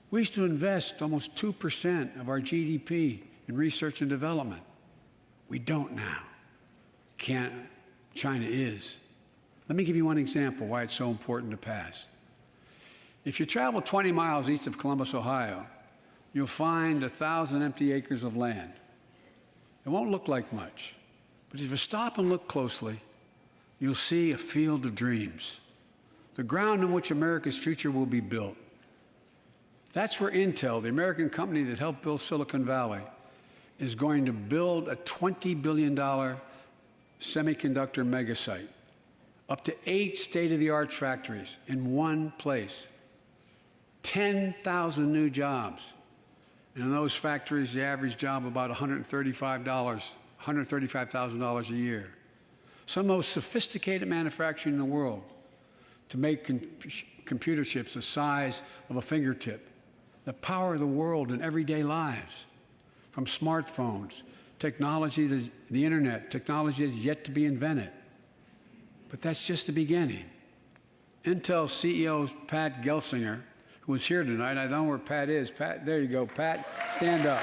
We used to invest almost 2% of our GDP in research and development. We don't now. China is. Let me give you one example why it's so important to pass. If you travel 20 miles east of Columbus, Ohio, you'll find 1,000 empty acres of land. It won't look like much, but if you stop and look closely, you'll see a field of dreams, the ground on which America's future will be built. That's where Intel, the American company that helped build Silicon Valley, is going to build a $20 billion semiconductor megasite. Up to 8 state-of-the-art factories in one place. 10,000 new jobs. And in those factories, the average job about $135,000 a year. Some of the most sophisticated manufacturing in the world to make computer chips the size of a fingertip that power the world in everyday lives. From smartphones, technology, the internet, technology that's yet to be invented. But that's just the beginning. Intel CEO Pat Gelsinger, who was here tonight, I don't know where Pat is. Pat, there you go. Pat, stand up.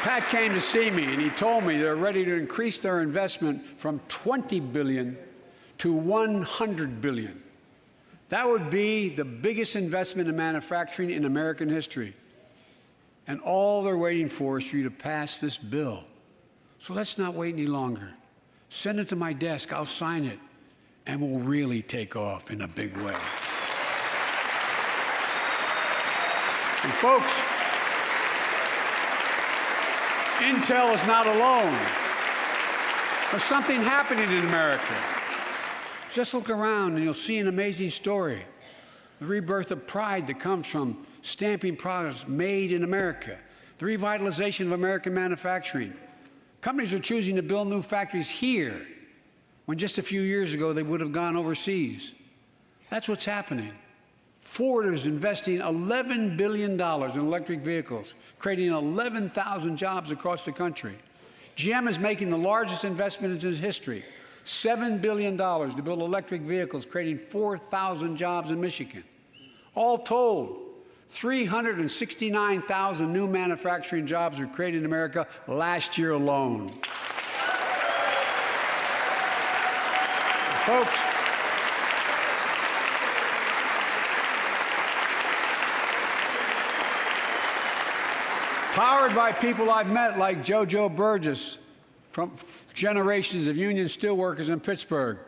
Pat came to see me, and he told me they're ready to increase their investment from $20 billion to $100 billion. That would be the biggest investment in manufacturing in American history. And all they're waiting for is for you to pass this bill. So let's not wait any longer. Send it to my desk. I'll sign it. And we'll really take off in a big way. And folks, Intel is not alone. There's something happening in America. Just look around and you'll see an amazing story. The rebirth of pride that comes from stamping products made in America. The revitalization of American manufacturing. Companies are choosing to build new factories here when just a few years ago they would have gone overseas. That's what's happening. Ford is investing $11 billion in electric vehicles, creating 11,000 jobs across the country. GM is making the largest investment in its history, $7 billion to build electric vehicles, creating 4,000 jobs in Michigan. All told, 369,000 new manufacturing jobs were created in America last year alone. Folks, powered by people I've met like JoJo Burgess from generations of union steelworkers in Pittsburgh,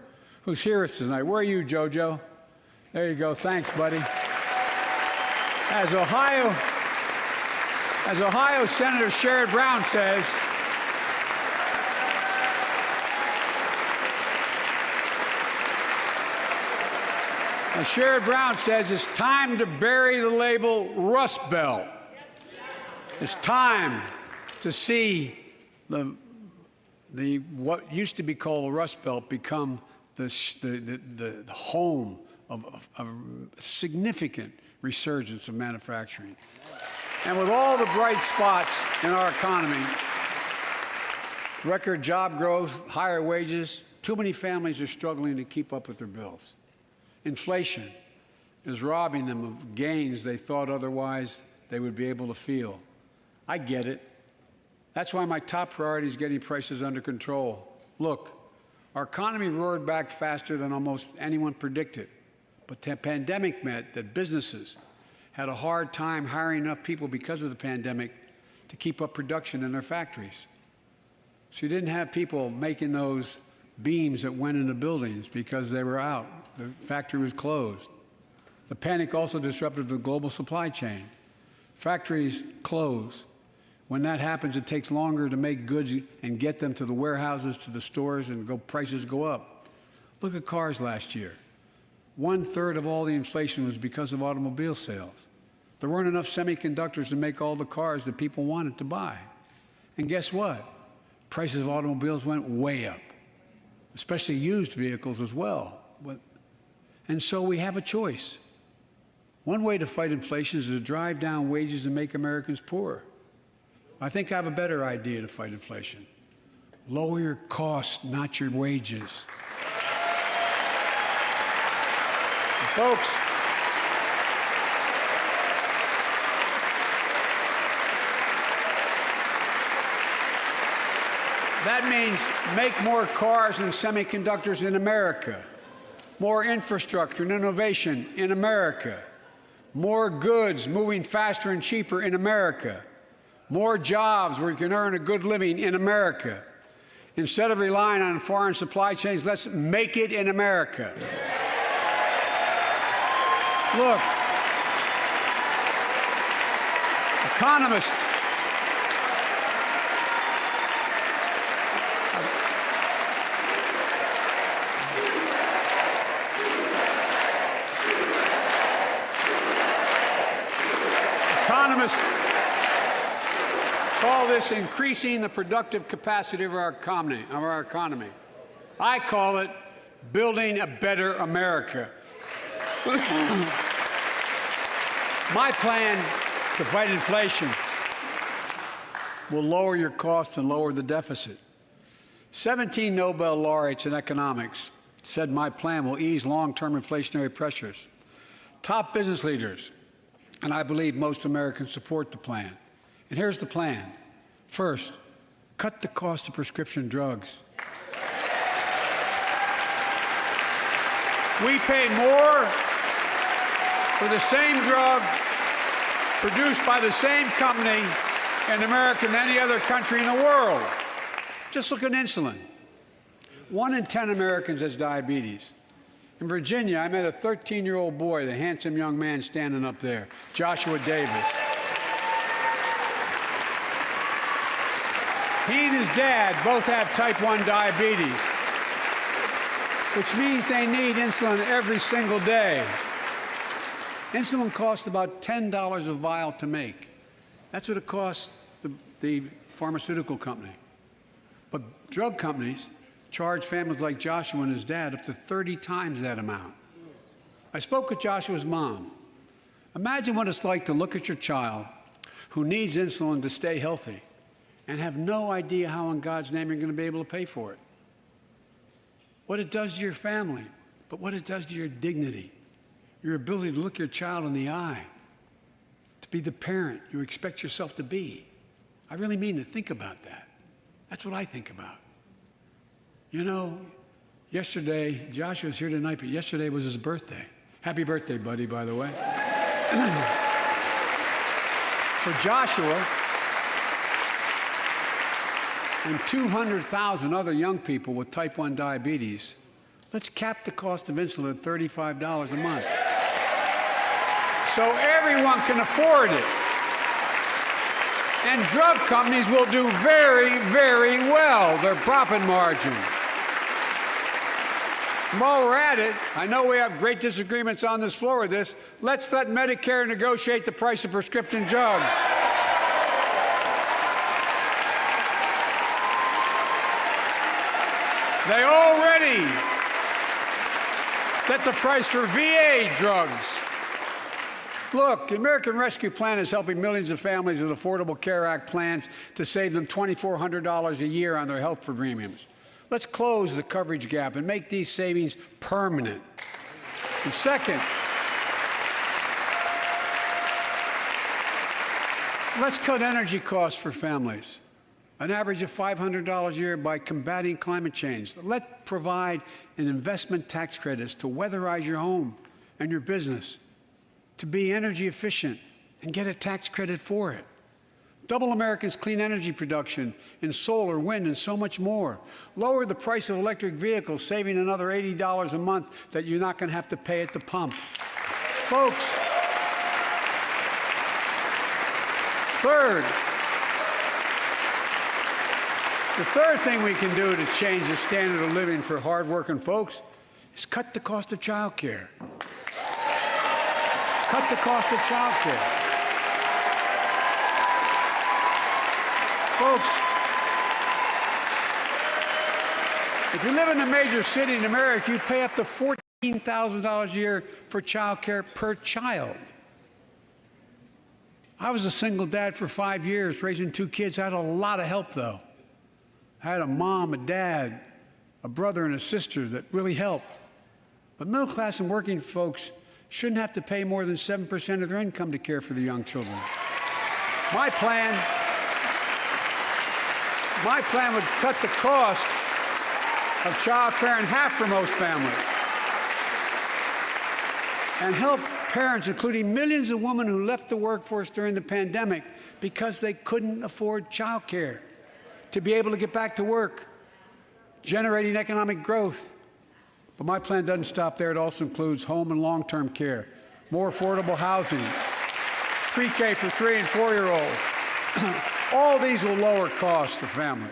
who's here tonight. Where are you, JoJo? There you go. Thanks, buddy. As Ohio Senator Sherrod Brown says, it's time to bury the label Rust Belt. It's time to see what used to be called the Rust Belt become the home of a significant resurgence of manufacturing. And with all the bright spots in our economy, record job growth, higher wages, too many families are struggling to keep up with their bills. Inflation is robbing them of gains they thought otherwise they would be able to feel. I get it. That's why my top priority is getting prices under control. Look, our economy roared back faster than almost anyone predicted. But the pandemic meant that businesses had a hard time hiring enough people because of the pandemic to keep up production in their factories. So you didn't have people making those beams that went into buildings because they were out. The factory was closed. The panic also disrupted the global supply chain. Factories close. When that happens, it takes longer to make goods and get them to the warehouses, to the stores, and prices go up. Look at cars last year. 1/3 of all the inflation was because of automobile sales. There weren't enough semiconductors to make all the cars that people wanted to buy. And guess what? Prices of automobiles went way up, especially used vehicles as well. And so we have a choice. One way to fight inflation is to drive down wages and make Americans poorer. I think I have a better idea to fight inflation. Lower your costs, not your wages. And folks, that means make more cars and semiconductors in America, more infrastructure and innovation in America, more goods moving faster and cheaper in America, more jobs where you can earn a good living in America. Instead of relying on foreign supply chains, let's make it in America. Look, economists call this increasing the productive capacity of our economy. I call it building a better America. My plan to fight inflation will lower your costs and lower the deficit. 17 Nobel laureates in economics said my plan will ease long-term inflationary pressures. Top business leaders, and I believe most Americans, support the plan. And here's the plan. First, cut the cost of prescription drugs. We pay more for the same drug produced by the same company in America than any other country in the world. Just look at insulin. 1 in 10 Americans has diabetes. In Virginia, I met a 13-year-old boy, the handsome young man standing up there, Joshua Davis. He and his dad both have type 1 diabetes, which means they need insulin every single day. Insulin costs about $10 a vial to make. That's what it costs the pharmaceutical company. But drug companies charge families like Joshua and his dad up to 30 times that amount. I spoke with Joshua's mom. Imagine what it's like to look at your child who needs insulin to stay healthy and have no idea how in God's name you're going to be able to pay for it. what it does to your family, but what it does to your dignity, your ability to look your child in the eye, to be the parent you expect yourself to be. I really mean to think about that. That's what I think about. You know, yesterday, Joshua's here tonight, but yesterday was his birthday. Happy birthday, buddy, by the way. For Joshua and 200,000 other young people with type 1 diabetes, let's cap the cost of insulin at $35 a month so everyone can afford it. And drug companies will do very, very well, their profit margin. While we're at it, I know we have great disagreements on this floor with this. Let's let Medicare negotiate the price of prescription drugs. They already set the price for VA drugs. Look, the American Rescue Plan is helping millions of families with Affordable Care Act plans to save them $2,400 a year on their health premiums. Let's close the coverage gap and make these savings permanent. And second, let's cut energy costs for families, an average of $500 a year by combating climate change. Let's provide an investment tax credits to weatherize your home and your business, to be energy efficient and get a tax credit for it. Double America's clean energy production in solar, wind, and so much more. Lower the price of electric vehicles, saving another $80 a month that you're not going to have to pay at the pump. Folks, the third thing we can do to change the standard of living for hardworking folks is cut the cost of child care. Cut the cost of child care. Folks, if you live in a major city in America, you pay up to $14,000 a year for child care per child. I was a single dad for 5 years, raising 2 kids. I had a lot of help, though. I had a mom, a dad, a brother, and a sister that really helped. But middle class and working folks shouldn't have to pay more than 7% of their income to care for the young children. My plan would cut the cost of child care in half for most families and help parents, including millions of women who left the workforce during the pandemic because they couldn't afford child care, to be able to get back to work, generating economic growth. But my plan doesn't stop there. It also includes home and long-term care, more affordable housing, pre-K for 3- and 4-year-olds. All these will lower costs for families.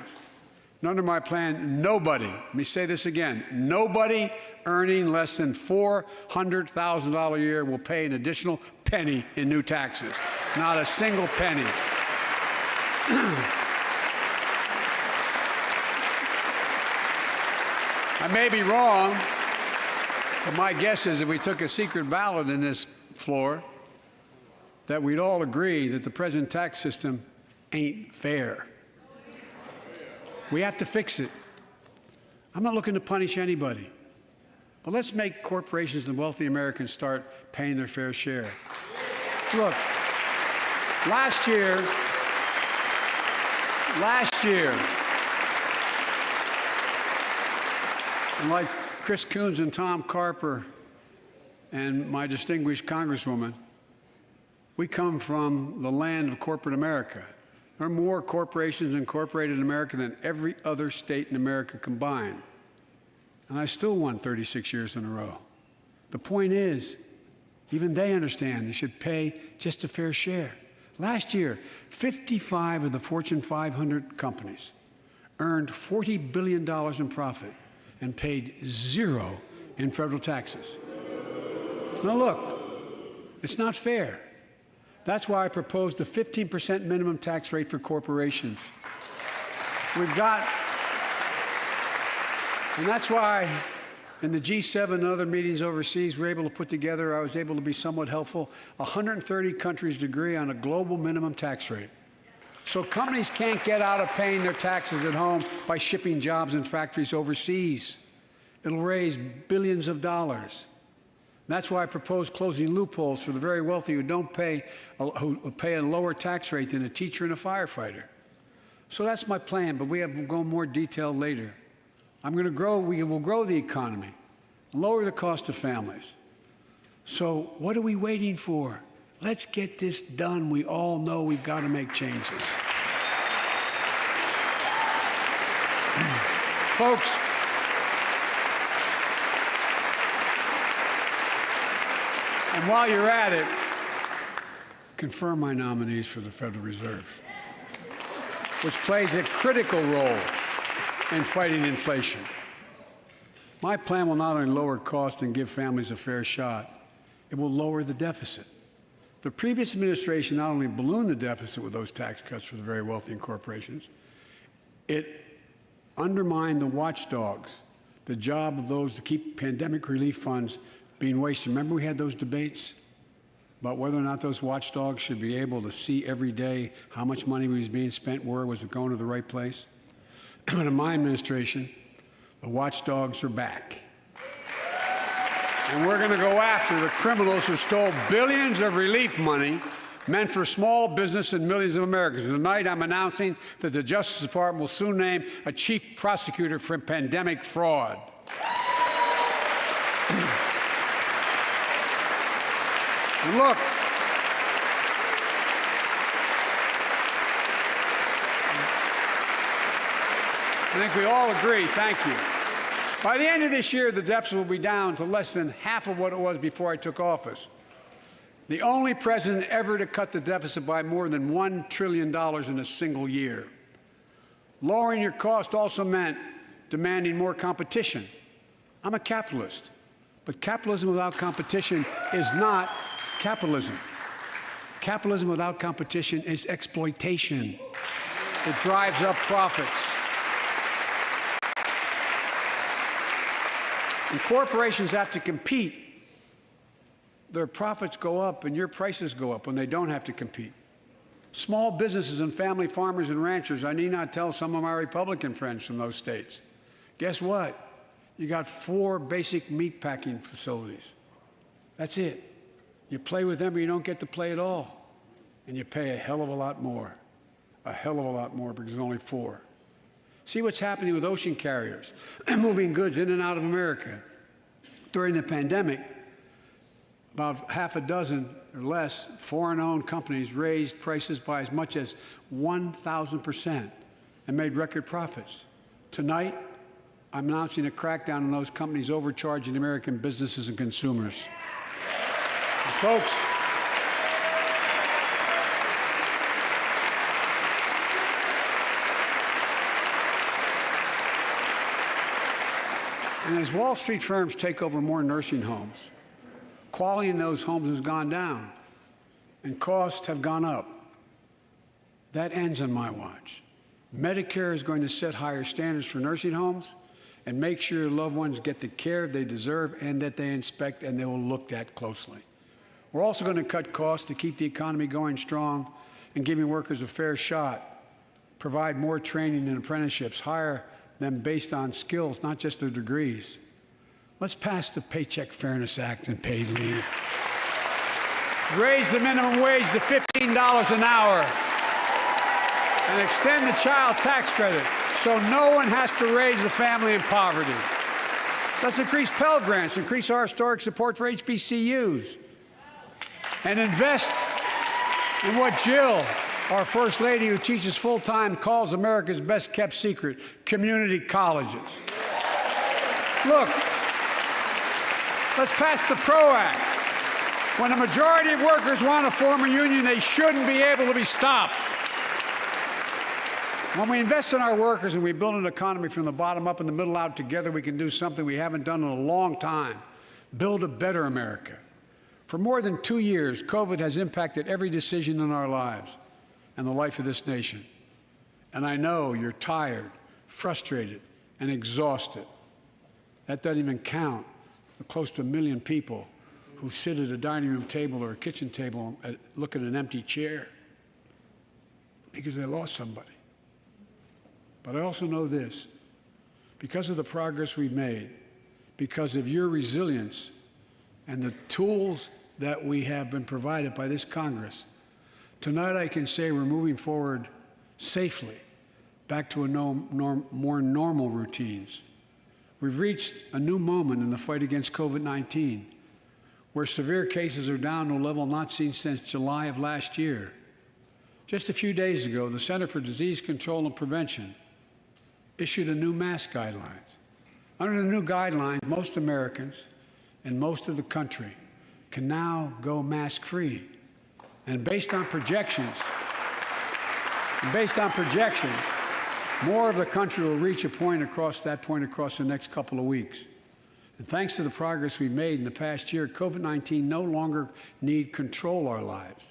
And under my plan, nobody, let me say this again, nobody earning less than $400,000 a year will pay an additional penny in new taxes. Not a single penny. I may be wrong, but my guess is if we took a secret ballot in this floor, that we'd all agree that the present tax system ain't fair. We have to fix it. I'm not looking to punish anybody, but let's make corporations and wealthy Americans start paying their fair share. Look, last year, and like Chris Coons and Tom Carper and my distinguished Congresswoman, we come from the land of corporate America. There are more corporations incorporated in America than every other state in America combined. And I still won 36 years in a row. The point is, even they understand they should pay just a fair share. Last year, 55 of the Fortune 500 companies earned $40 billion in profit and paid 0 in federal taxes. Now look, it's not fair. That's why I proposed a 15% minimum tax rate for corporations. And that's why in the G7 and other meetings overseas, I was able to be somewhat helpful, 130 countries agree on a global minimum tax rate. So companies can't get out of paying their taxes at home by shipping jobs and factories overseas. It'll raise billions of dollars. That's why I propose closing loopholes for the very wealthy who pay a lower tax rate than a teacher and a firefighter. So that's my plan, but we'll go more detail later. We will grow the economy, lower the cost of families. So what are we waiting for? Let's get this done. We all know we've got to make changes. Folks, and while you're at it, confirm my nominees for the Federal Reserve, which plays a critical role in fighting inflation. My plan will not only lower costs and give families a fair shot, it will lower the deficit. The previous administration not only ballooned the deficit with those tax cuts for the very wealthy and corporations, it undermined the watchdogs, the job of those to keep pandemic relief funds being wasted. Remember we had those debates about whether or not those watchdogs should be able to see every day how much money was being spent, where was it going to the right place? But in my administration, the watchdogs are back. And we're going to go after the criminals who stole billions of relief money meant for small business and millions of Americans. And tonight I'm announcing that the Justice Department will soon name a chief prosecutor for pandemic fraud. And look, I think we all agree, thank you. By the end of this year, the deficit will be down to less than half of what it was before I took office. The only president ever to cut the deficit by more than $1 trillion in a single year. Lowering your cost also meant demanding more competition. I'm a capitalist, but capitalism without competition is not capitalism. Capitalism without competition is exploitation. It drives up profits. And corporations have to compete. Their profits go up and your prices go up when they don't have to compete. Small businesses and family farmers and ranchers, I need not tell some of my Republican friends from those states. Guess what? You got 4 basic meat packing facilities. That's it. You play with them or you don't get to play at all. And you pay a hell of a lot more. A hell of a lot more because there's only 4. See what's happening with ocean carriers moving goods in and out of America. During the pandemic, about half a dozen or less foreign-owned companies raised prices by as much as 1,000% and made record profits. Tonight, I'm announcing a crackdown on those companies overcharging American businesses and consumers. And folks, and as Wall Street firms take over more nursing homes, quality in those homes has gone down and costs have gone up. That ends on my watch. Medicare is going to set higher standards for nursing homes and make sure your loved ones get the care they deserve and that they inspect and they will look at closely. We're also going to cut costs to keep the economy going strong and giving workers a fair shot, provide more training and apprenticeships, hire them based on skills, not just their degrees. Let's pass the Paycheck Fairness Act and paid leave. Raise the minimum wage to $15 an hour and extend the child tax credit so no one has to raise a family in poverty. Let's increase Pell Grants, increase our historic support for HBCUs, and invest in what Jill, our First Lady who teaches full-time, calls America's best-kept secret, community colleges. Look, let's pass the PRO Act. When a majority of workers want to form a union, they shouldn't be able to be stopped. When we invest in our workers and we build an economy from the bottom up and the middle out together, we can do something we haven't done in a long time, build a better America. For more than 2 years, COVID has impacted every decision in our lives and the life of this nation. And I know you're tired, frustrated, and exhausted. That doesn't even count the close to 1 million people who sit at a dining room table or a kitchen table and look at an empty chair because they lost somebody. But I also know this, because of the progress we've made, because of your resilience and the tools that we have been provided by this Congress. Tonight I can say we're moving forward safely back to more normal routines. We've reached a new moment in the fight against COVID-19, where severe cases are down to a level not seen since July of last year. Just a few days ago, the Center for Disease Control and Prevention issued a new mask guidelines. Under the new guidelines, most Americans and most of the country can now go mask-free. And based on projections, more of the country will reach a point across the next couple of weeks. And thanks to the progress we've made in the past year, COVID-19 no longer need control our lives.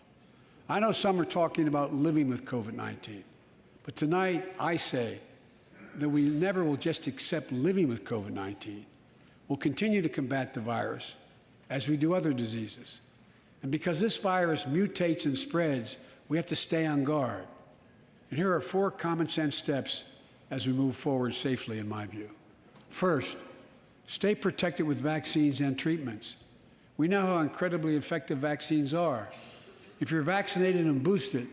I know some are talking about living with COVID-19, but tonight I say that we never will just accept living with COVID-19. We'll continue to combat the virus as we do other diseases. And because this virus mutates and spreads, we have to stay on guard. And here are 4 common sense steps as we move forward safely, in my view. First, stay protected with vaccines and treatments. We know how incredibly effective vaccines are. If you're vaccinated and boosted,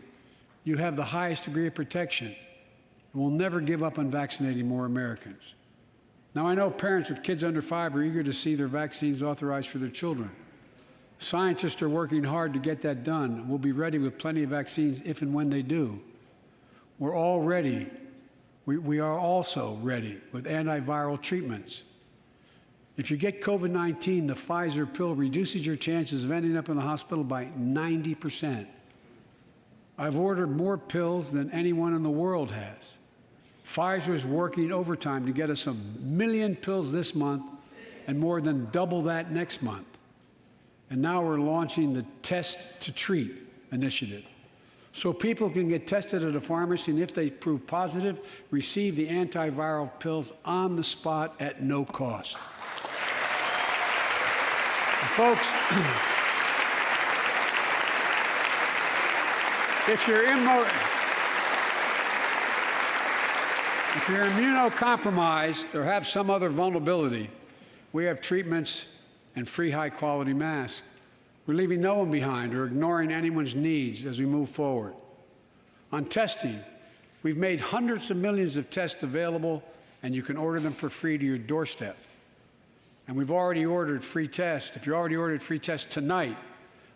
you have the highest degree of protection. And we'll never give up on vaccinating more Americans. Now, I know parents with kids under 5 are eager to see their vaccines authorized for their children. Scientists are working hard to get that done. We'll be ready with plenty of vaccines if and when they do. We're all ready. We are also ready with antiviral treatments. If you get COVID-19, the Pfizer pill reduces your chances of ending up in the hospital by 90%. I've ordered more pills than anyone in the world has. Pfizer is working overtime to get us 1 million pills this month and more than double that next month. And now we're launching the Test to Treat initiative. So people can get tested at a pharmacy, and if they prove positive, receive the antiviral pills on the spot at no cost. And folks, if you're immunocompromised or have some other vulnerability, we have treatments and free high-quality masks. We're leaving no one behind or ignoring anyone's needs as we move forward. On testing, we've made hundreds of millions of tests available, and you can order them for free to your doorstep. And we've already ordered free tests. If you already ordered free tests tonight,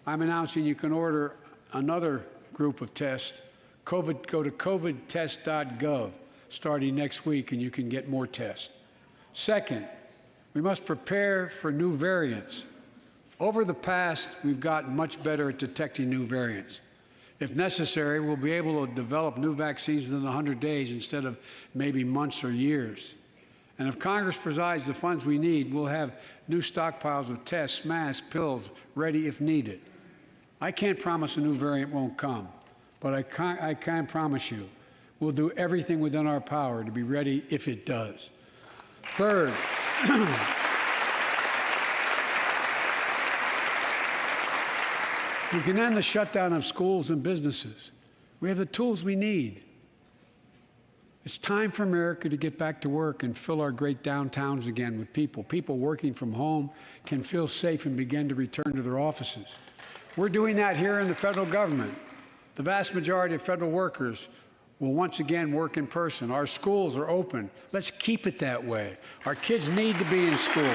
I'm announcing you can order another group of tests. Go to covidtest.gov starting next week, and you can get more tests. Second, we must prepare for new variants. Over the past, we've gotten much better at detecting new variants. If necessary, we'll be able to develop new vaccines within 100 days instead of maybe months or years. And if Congress provides the funds we need, we'll have new stockpiles of tests, masks, pills ready if needed. I can't promise a new variant won't come, but I can promise you we'll do everything within our power to be ready if it does. Third, we can end the shutdown of schools and businesses. We have the tools we need. It's time for America to get back to work and fill our great downtowns again with people. People working from home can feel safe and begin to return to their offices. We're doing that here in the federal government. The vast majority of federal workers will once again work in person. Our schools are open. Let's keep it that way. Our kids need to be in school.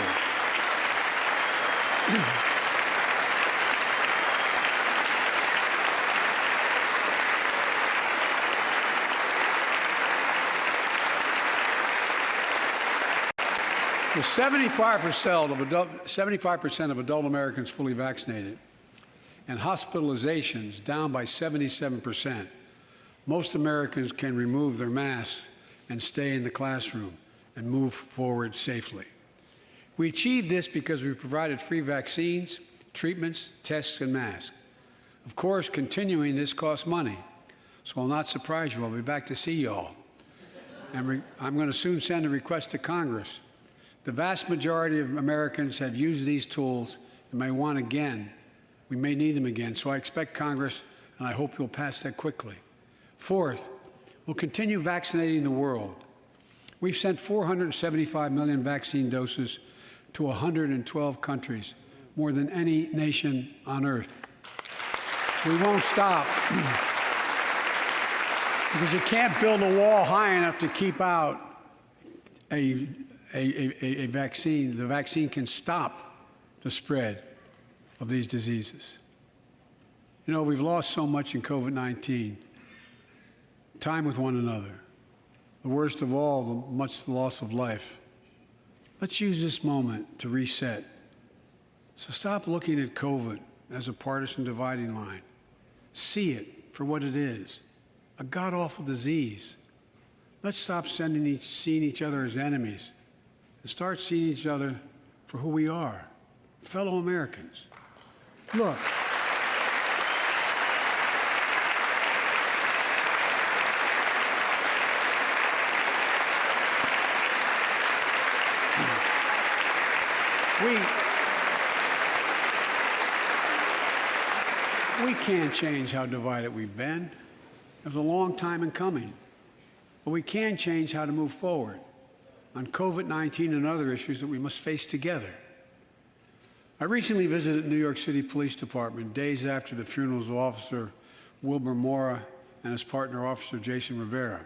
With 75% of adult Americans fully vaccinated and hospitalizations down by 77%, most Americans can remove their masks and stay in the classroom and move forward safely. We achieved this because we provided free vaccines, treatments, tests, and masks. Of course, continuing this costs money, so I'll not surprise you. I'll be back to see you all. And I'm going to soon send a request to Congress. The vast majority of Americans have used these tools and may want again. We may need them again, so I expect Congress, and I hope you'll pass that quickly. Fourth, we'll continue vaccinating the world. We've sent 475 million vaccine doses to 112 countries, more than any nation on earth. We won't stop because you can't build a wall high enough to keep out a vaccine. The vaccine can stop the spread of these diseases. You know, we've lost so much in COVID-19. Time with one another. The worst of all, the loss of life. Let's use this moment to reset. So stop looking at COVID as a partisan dividing line. See it for what it is, a god-awful disease. Let's stop seeing each other as enemies and start seeing each other for who we are, fellow Americans. Look, we can't change how divided we've been. It was a long time in coming. But we can change how to move forward on COVID-19 and other issues that we must face together. I recently visited New York City Police Department days after the funerals of Officer Wilbur Mora and his partner, Officer Jason Rivera.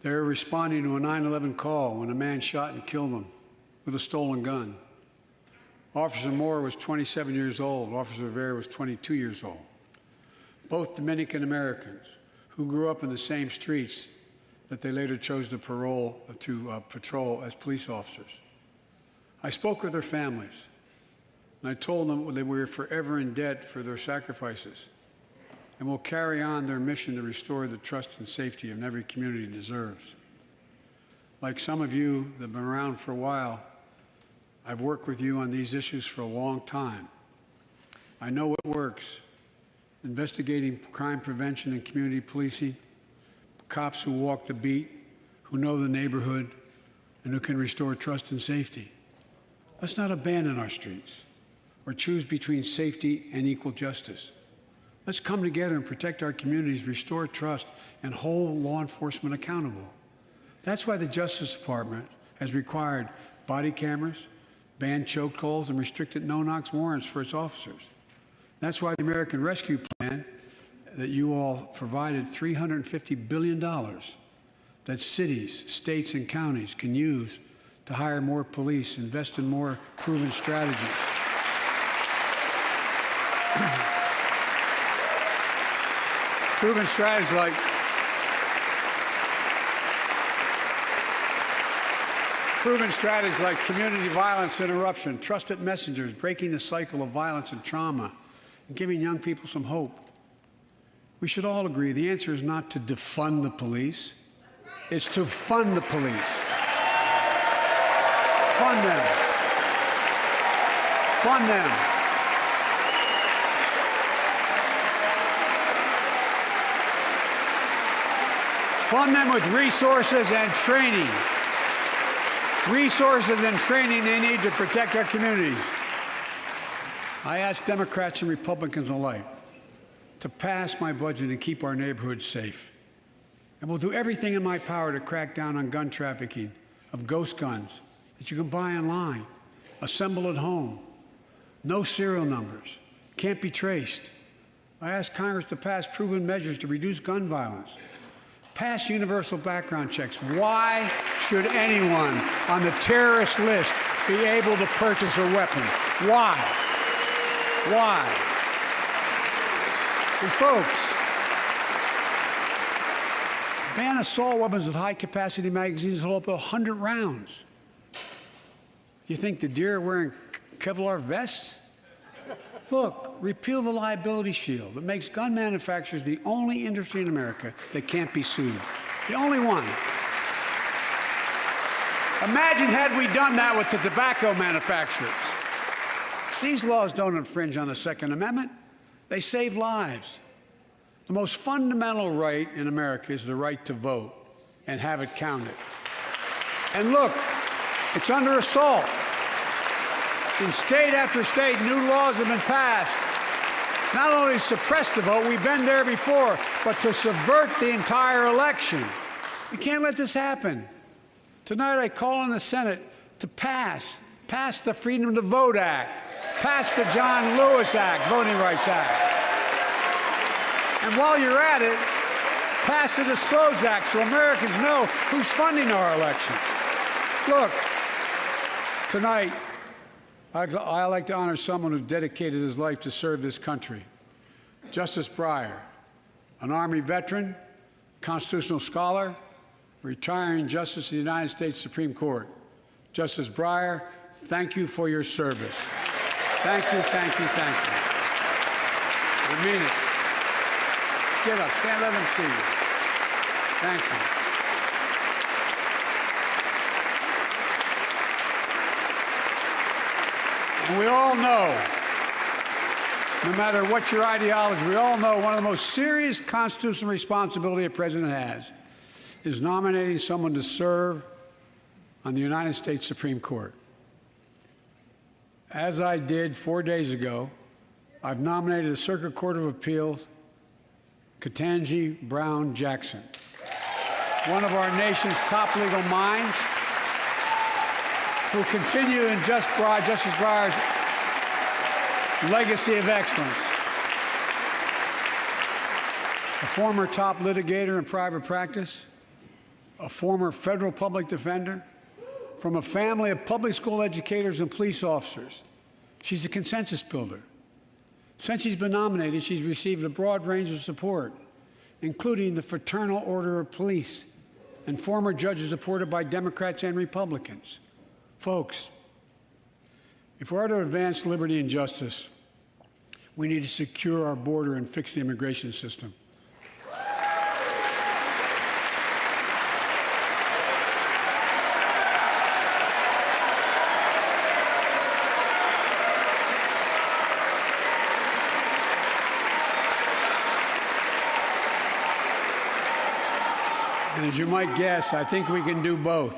They were responding to a 9/11 call when a man shot and killed them with a stolen gun. Officer Moore was 27 years old. Officer Rivera was 22 years old. Both Dominican Americans who grew up in the same streets that they later chose to patrol as police officers. I spoke with their families, and I told them that we were forever in debt for their sacrifices and will carry on their mission to restore the trust and safety of every community deserves. Like some of you that have been around for a while, I've worked with you on these issues for a long time. I know what works. Investigating crime prevention and community policing, cops who walk the beat, who know the neighborhood, and who can restore trust and safety. Let's not abandon our streets or choose between safety and equal justice. Let's come together and protect our communities, restore trust, and hold law enforcement accountable. That's why the Justice Department has required body cameras, banned chokeholds, and restricted no-knock warrants for its officers. That's why the American Rescue Plan that you all provided $350 billion that cities, states, and counties can use to hire more police, invest in more proven strategies. Proven strategies like community violence interruption, trusted messengers, breaking the cycle of violence and trauma, and giving young people some hope. We should all agree the answer is not to defund the police. It's to fund the police. Fund them. Fund them. Fund them with resources and training. Resources and training they need to protect our communities. I ask Democrats and Republicans alike to pass my budget and keep our neighborhoods safe. And we'll do everything in my power to crack down on gun trafficking of ghost guns that you can buy online, assemble at home, no serial numbers, can't be traced. I ask Congress to pass proven measures to reduce gun violence. Pass universal background checks. Why should anyone on the terrorist list be able to purchase a weapon? Why? Why? And folks, ban assault weapons with high-capacity magazines that hold up to 100 rounds. You think the deer are wearing Kevlar vests? Look, repeal the liability shield that makes gun manufacturers the only industry in America that can't be sued. The only one. Imagine had we done that with the tobacco manufacturers. These laws don't infringe on the Second Amendment. They save lives. The most fundamental right in America is the right to vote and have it counted. And look, it's under assault. In state after state, new laws have been passed. Not only to suppress the vote, we've been there before, but to subvert the entire election. We can't let this happen. Tonight, I call on the Senate to pass the Freedom to Vote Act, pass the John Lewis Act, Voting Rights Act. And while you're at it, pass the Disclose Act so Americans know who's funding our election. Look, tonight, I'd like to honor someone who dedicated his life to serve this country. Justice Breyer, an Army veteran, constitutional scholar, retiring Justice of the United States Supreme Court. Justice Breyer, thank you for your service. Thank you, thank you, thank you. I mean it. Get up, stand, let them see you. Thank you. And we all know, no matter what your ideology, we all know one of the most serious constitutional responsibility a president has is nominating someone to serve on the United States Supreme Court. As I did 4 days ago, I've nominated the Circuit Court of Appeals, Ketanji Brown Jackson, one of our nation's top legal minds, who continue in Justice Breyer's legacy of excellence. A former top litigator in private practice, a former federal public defender, from a family of public school educators and police officers. She's a consensus builder. Since she's been nominated, she's received a broad range of support, including the Fraternal Order of Police and former judges supported by Democrats and Republicans. Folks, if we're to advance liberty and justice, we need to secure our border and fix the immigration system. And as you might guess, I think we can do both.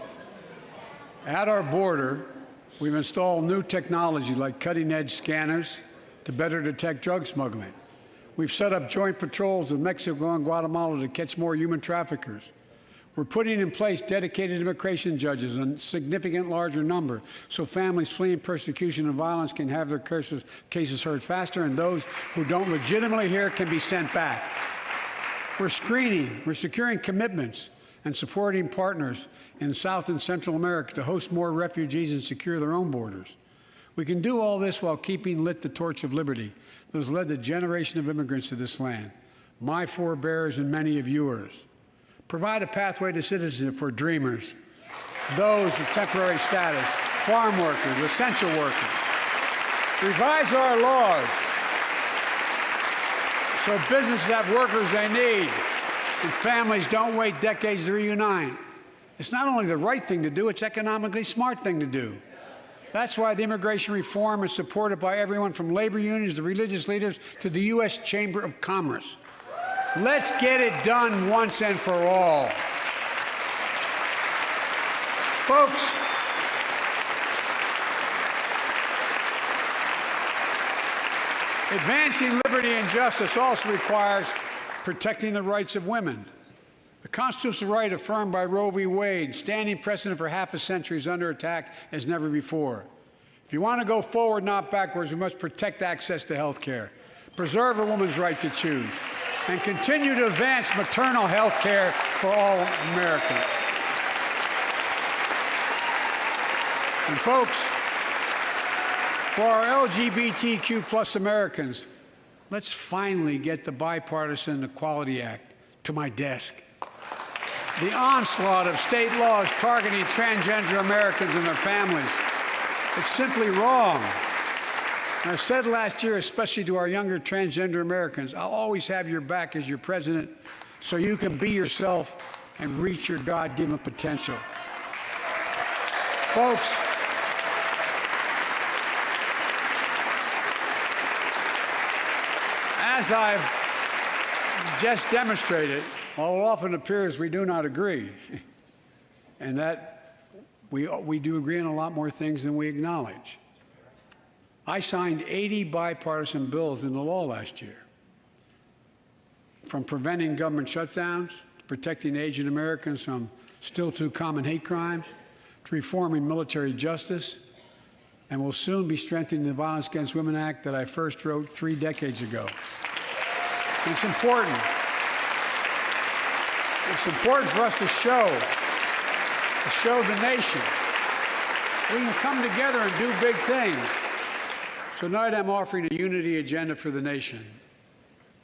At our border, we've installed new technology like cutting-edge scanners to better detect drug smuggling. We've set up joint patrols with Mexico and Guatemala to catch more human traffickers. We're putting in place dedicated immigration judges in a significant larger number so families fleeing persecution and violence can have their cases heard faster, and those who don't legitimately hear can be sent back. We're screening, we're securing commitments and supporting partners in South and Central America to host more refugees and secure their own borders. We can do all this while keeping lit the torch of liberty that has led a generation of immigrants to this land, my forebears and many of yours. Provide a pathway to citizenship for dreamers, those with temporary status, farm workers, essential workers. Revise our laws so businesses have workers they need and families don't wait decades to reunite. It's not only the right thing to do, it's economically smart thing to do. That's why the immigration reform is supported by everyone from labor unions to religious leaders to the U.S. Chamber of Commerce. Let's get it done once and for all. Folks, advancing liberty and justice also requires protecting the rights of women. The constitutional right affirmed by Roe v. Wade, standing precedent for half a century, is under attack as never before. If you want to go forward, not backwards, we must protect access to health care, preserve a woman's right to choose, and continue to advance maternal health care for all Americans. And folks, for our LGBTQ plus Americans, let's finally get the Bipartisan Equality Act to my desk. The onslaught of state laws targeting transgender Americans and their families, it's simply wrong. And I said last year, especially to our younger transgender Americans, I'll always have your back as your president so you can be yourself and reach your God-given potential. Folks, as I've just demonstrated, while it often appears we do not agree, and that we do agree on a lot more things than we acknowledge. I signed 80 bipartisan bills into law last year, from preventing government shutdowns, to protecting Asian Americans from still too common hate crimes, to reforming military justice, and will soon be strengthening the Violence Against Women Act that I first wrote 3 decades ago. And it's important. It's important for us to show the nation we can come together and do big things. So tonight I'm offering a unity agenda for the nation.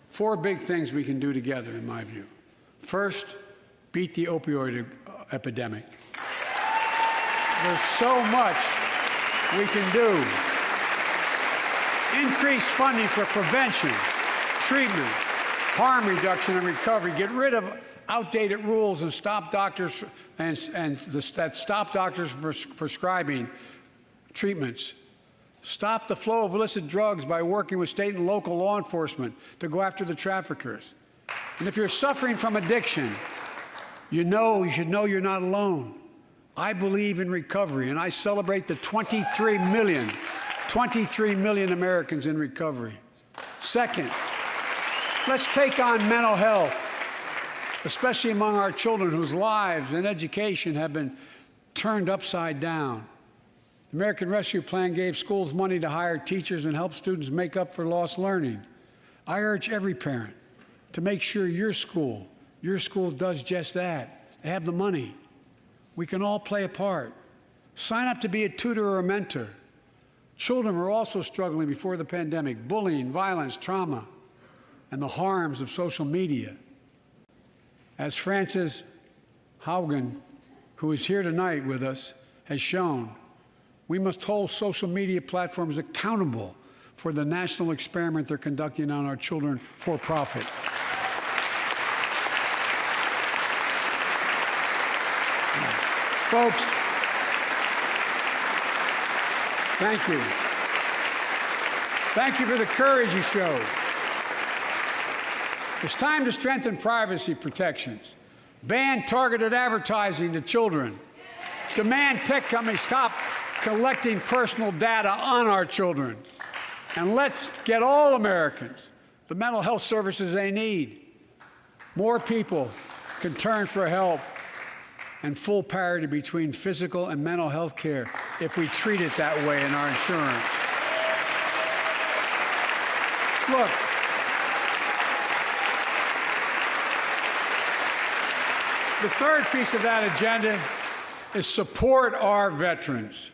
4 big things we can do together, in my view. First, beat the opioid epidemic. There's so much we can do. Increase funding for prevention, treatment, harm reduction, and recovery. Get rid of outdated rules and stop doctors stop doctors prescribing treatments. Stop the flow of illicit drugs by working with state and local law enforcement to go after the traffickers. And if you're suffering from addiction, you should know you're not alone. I believe in recovery, and I celebrate the 23 million Americans in recovery. Second, let's take on mental health, especially among our children whose lives and education have been turned upside down. The American Rescue Plan gave schools money to hire teachers and help students make up for lost learning. I urge every parent to make sure your school does just that. They have the money. We can all play a part. Sign up to be a tutor or a mentor. Children were also struggling before the pandemic: bullying, violence, trauma, and the harms of social media. As Frances Haugen, who is here tonight with us, has shown, we must hold social media platforms accountable for the national experiment they're conducting on our children for profit. Folks, thank you. Thank you for the courage you showed. It's time to strengthen privacy protections, ban targeted advertising to children, demand tech companies stop collecting personal data on our children, and let's get all Americans the mental health services they need. More people can turn for help and full parity between physical and mental health care if we treat it that way in our insurance. Look, the third piece of that agenda is support our veterans.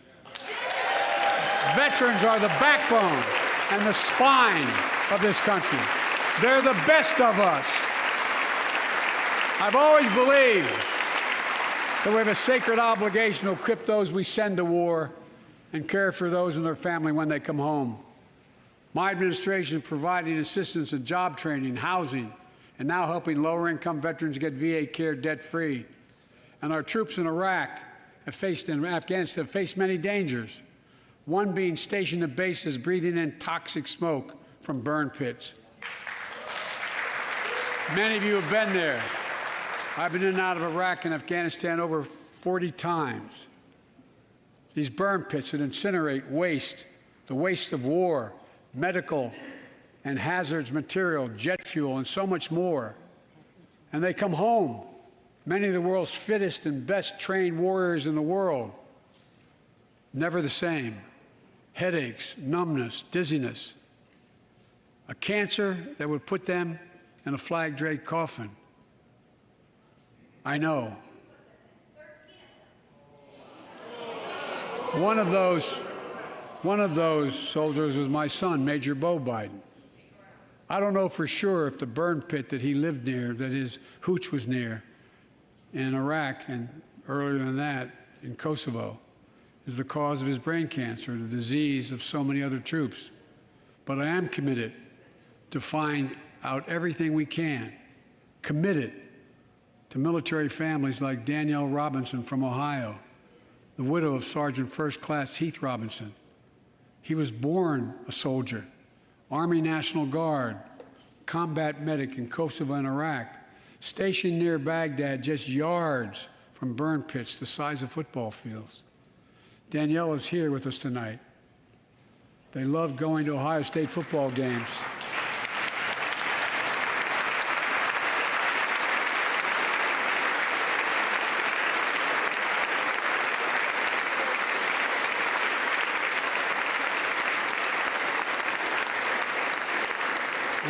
Veterans are the backbone and the spine of this country. They're the best of us. I've always believed that we have a sacred obligation to equip those we send to war and care for those in their family when they come home. My administration is providing assistance in job training, housing, and now helping lower-income veterans get VA care debt-free. And our troops in Iraq and Afghanistan have faced many dangers, one being stationed at bases breathing in toxic smoke from burn pits. Many of you have been there. I've been in and out of Iraq and Afghanistan over 40 times. These burn pits that incinerate waste, the waste of war, medical and hazardous material, jet fuel, and so much more. And they come home, many of the world's fittest and best trained warriors in the world. Never the same. Headaches, numbness, dizziness. A cancer that would put them in a flag-draped coffin. I know. One of those soldiers was my son, Major Bo Biden. I don't know for sure if the burn pit that he lived near, that his hooch was near in Iraq and earlier than that in Kosovo, is the cause of his brain cancer, the disease of so many other troops. But I am committed to find out everything we can, committed to military families like Danielle Robinson from Ohio, the widow of Sergeant First Class Heath Robinson. He was born a soldier, Army National Guard, combat medic in Kosovo and Iraq, stationed near Baghdad, just yards from burn pits the size of football fields. Danielle is here with us tonight. They loved going to Ohio State football games.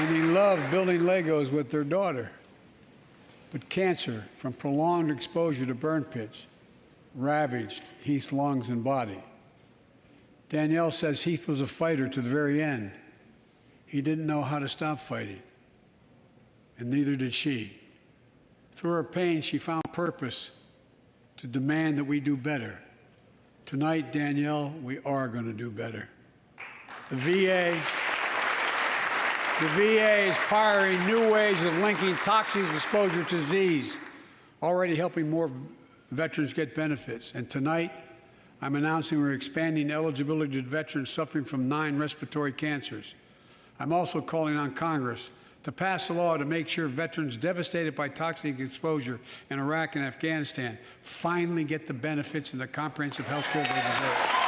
and he loved building Legos with their daughter. But cancer from prolonged exposure to burn pits ravaged Heath's lungs and body. Danielle says Heath was a fighter to the very end. He didn't know how to stop fighting, and neither did she. Through her pain, she found purpose to demand that we do better. Tonight, Danielle, we are going to do better. The VA is pioneering new ways of linking toxic exposure to disease, already helping more veterans get benefits. And tonight, I'm announcing we're expanding eligibility to veterans suffering from 9 respiratory cancers. I'm also calling on Congress to pass a law to make sure veterans devastated by toxic exposure in Iraq and Afghanistan finally get the benefits and the comprehensive health care they deserve.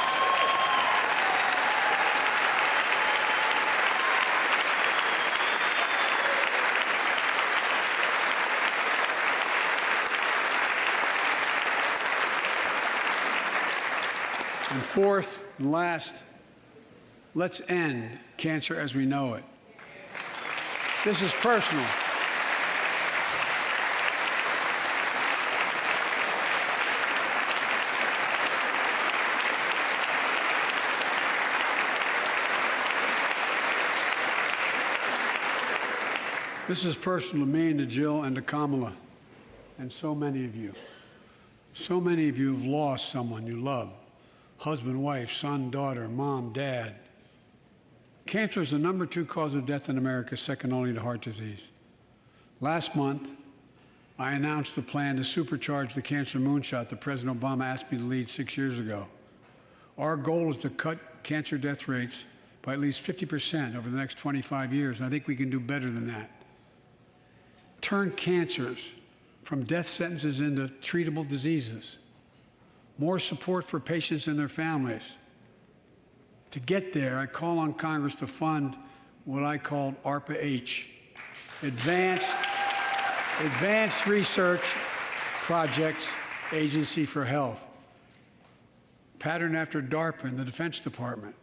And fourth and last, let's end cancer as we know it. This is personal. This is personal to me and to Jill and to Kamala and so many of you. So many of you have lost someone you love. Husband, wife, son, daughter, mom, dad. Cancer is the #2 cause of death in America, second only to heart disease. Last month, I announced the plan to supercharge the cancer moonshot that President Obama asked me to lead 6 years ago. Our goal is to cut cancer death rates by at least 50% over the next 25 years, and I think we can do better than that. Turn cancers from death sentences into treatable diseases. More support for patients and their families. To get there, I call on Congress to fund what I call ARPA-H, Advanced Research Projects Agency for Health, patterned after DARPA in the Defense Department,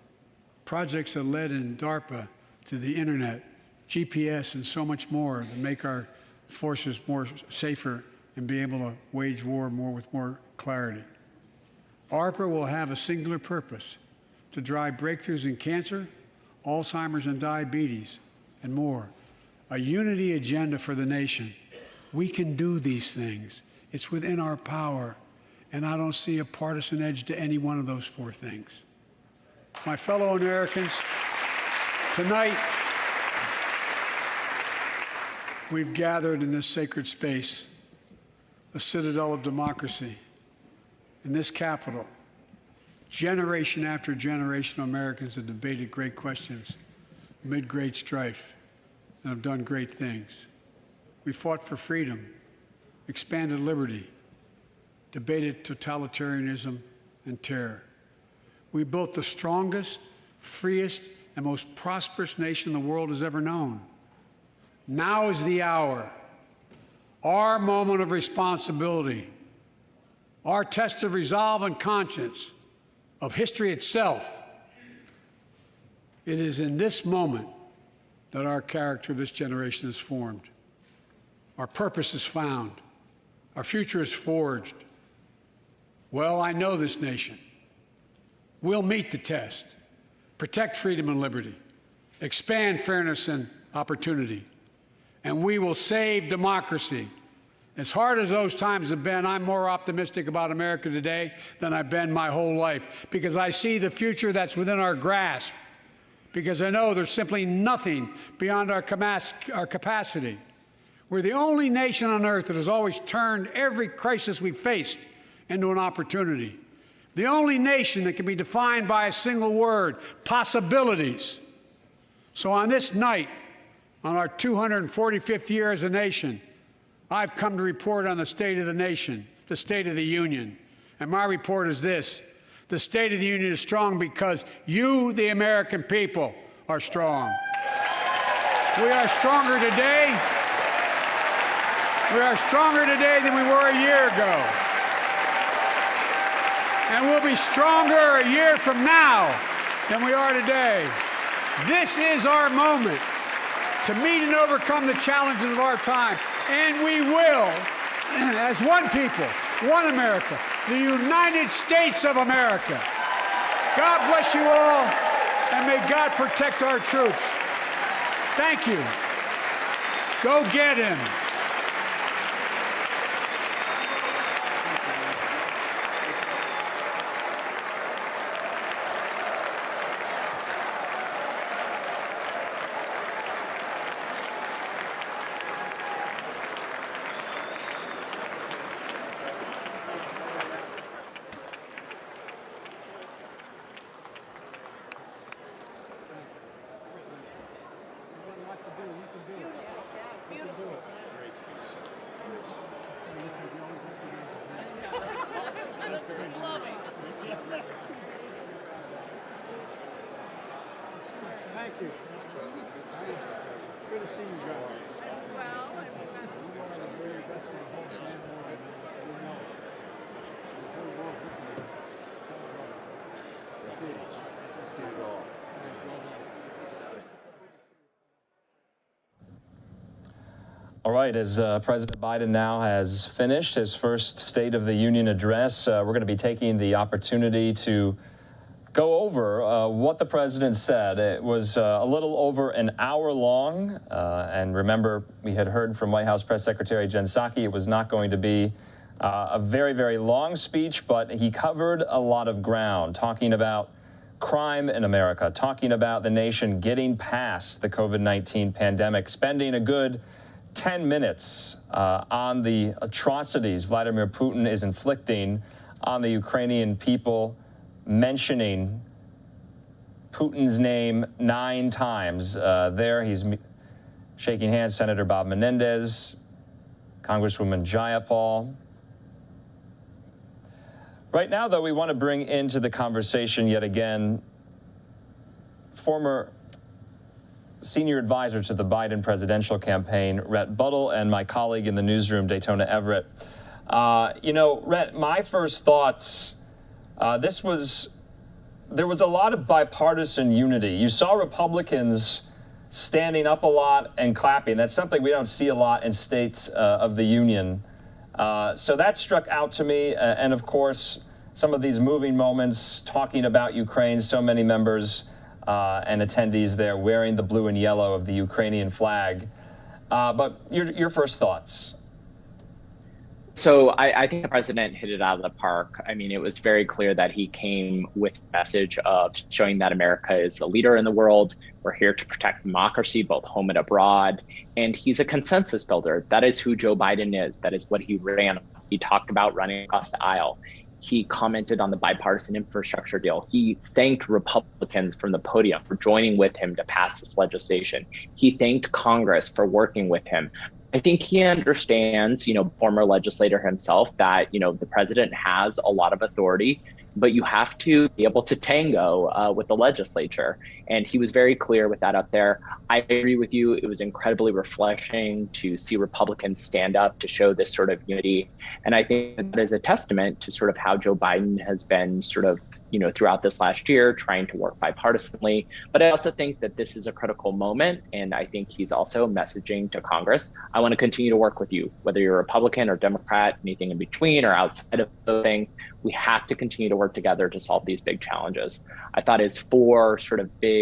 projects that led in DARPA to the internet, GPS, and so much more that make our forces more safer and be able to wage war with more clarity. ARPA will have a singular purpose: to drive breakthroughs in cancer, Alzheimer's and diabetes, and more. A unity agenda for the nation. We can do these things. It's within our power, and I don't see a partisan edge to any one of those 4 things. My fellow Americans, tonight, we've gathered in this sacred space, a citadel of democracy, in this Capitol. Generation after generation of Americans have debated great questions amid great strife and have done great things. We fought for freedom, expanded liberty, debated totalitarianism and terror. We built the strongest, freest, and most prosperous nation the world has ever known. Now is the hour, our moment of responsibility, our test of resolve and conscience, of history itself. It is in this moment that our character of this generation is formed. Our purpose is found. Our future is forged. Well, I know this nation. We'll meet the test, protect freedom and liberty, expand fairness and opportunity, and we will save democracy. As hard as those times have been, I'm more optimistic about America today than I've been my whole life, because I see the future that's within our grasp, because I know there's simply nothing beyond our capacity. We're the only nation on earth that has always turned every crisis we've faced into an opportunity. The only nation that can be defined by a single word: possibilities. So on this night, on our 245th year as a nation, I've come to report on the state of the nation, the State of the Union. And my report is this: the State of the Union is strong because you, the American people, are strong. We are stronger today. We are stronger today than we were a year ago. And we'll be stronger a year from now than we are today. This is our moment. to meet and overcome the challenges of our time. And we will, as one people, one America, the United States of America. God bless you all, and may God protect our troops. Thank you. Go get him. Thank you. Good to see you guys. Well, All right, as President Biden now has finished his first State of the Union address, we're going to be taking the opportunity to go over what the president said. It was a little over an hour long, and remember, we had heard from White House Press Secretary Jen Psaki it was not going to be a very, very long speech, but he covered a lot of ground, talking about crime in America, talking about the nation getting past the COVID-19 pandemic, spending a good 10 minutes on the atrocities Vladimir Putin is inflicting on the Ukrainian people, mentioning Putin's name 9 times. There he's shaking hands, Senator Bob Menendez, Congresswoman Jayapal. Right now, though, we want to bring into the conversation yet again former senior advisor to the Biden presidential campaign, rebuttal, and my colleague in the newsroom, Daytona Everett. Rhett, my first thoughts, there was a lot of bipartisan unity. You saw Republicans standing up a lot and clapping. That's something we don't see a lot in states of the union. So that struck out to me. And of course, some of these moving moments talking about Ukraine, so many members and attendees there wearing the blue and yellow of the Ukrainian flag. But your first thoughts? So I think the president hit it out of the park. I mean, it was very clear that he came with a message of showing that America is a leader in the world. We're here to protect democracy, both home and abroad. And he's a consensus builder. That is who Joe Biden is. That is what he ran. He talked about running across the aisle. He commented on the bipartisan infrastructure deal. He thanked Republicans from the podium for joining with him to pass this legislation. He thanked Congress for working with him. I think he understands, former legislator himself, that, the president has a lot of authority, but you have to be able to tango with the legislature. And he was very clear with that up there. I agree with you. It was incredibly refreshing to see Republicans stand up to show this sort of unity. And I think that is a testament to sort of how Joe Biden has been sort of, throughout this last year, trying to work bipartisanly. But I also think that this is a critical moment. And I think he's also messaging to Congress, I want to continue to work with you, whether you're Republican or Democrat, anything in between or outside of those things. We have to continue to work together to solve these big challenges. I thought his 4 sort of big,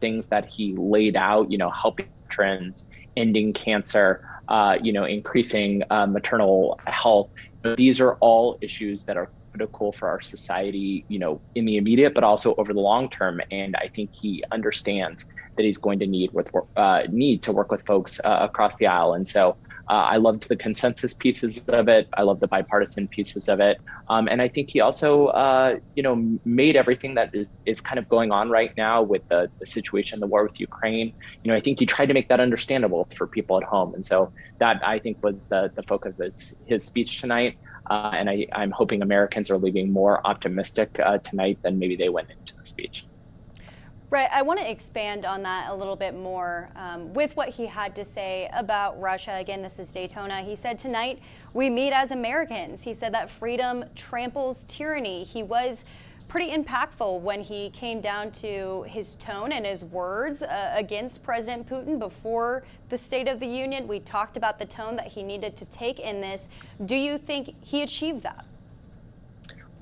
things that he laid out, helping veterans, ending cancer, increasing maternal health. These are all issues that are critical for our society, in the immediate, but also over the long term. And I think he understands that he's going to need to work with folks across the aisle. And so I loved the consensus pieces of it. I love the bipartisan pieces of it. And I think he also, made everything that is kind of going on right now with the situation, the war with Ukraine. I think he tried to make that understandable for people at home. And so that, I think, was the focus of his speech tonight. And I'm hoping Americans are leaving more optimistic tonight than maybe they went into the speech. Right, I want to expand on that a little bit more with what he had to say about Russia. Again, this is Daytona. He said tonight, we meet as Americans. He said that freedom tramples tyranny. He was pretty impactful when he came down to his tone and his words against President Putin before the State of the Union. We talked about the tone that he needed to take in this. Do you think he achieved that?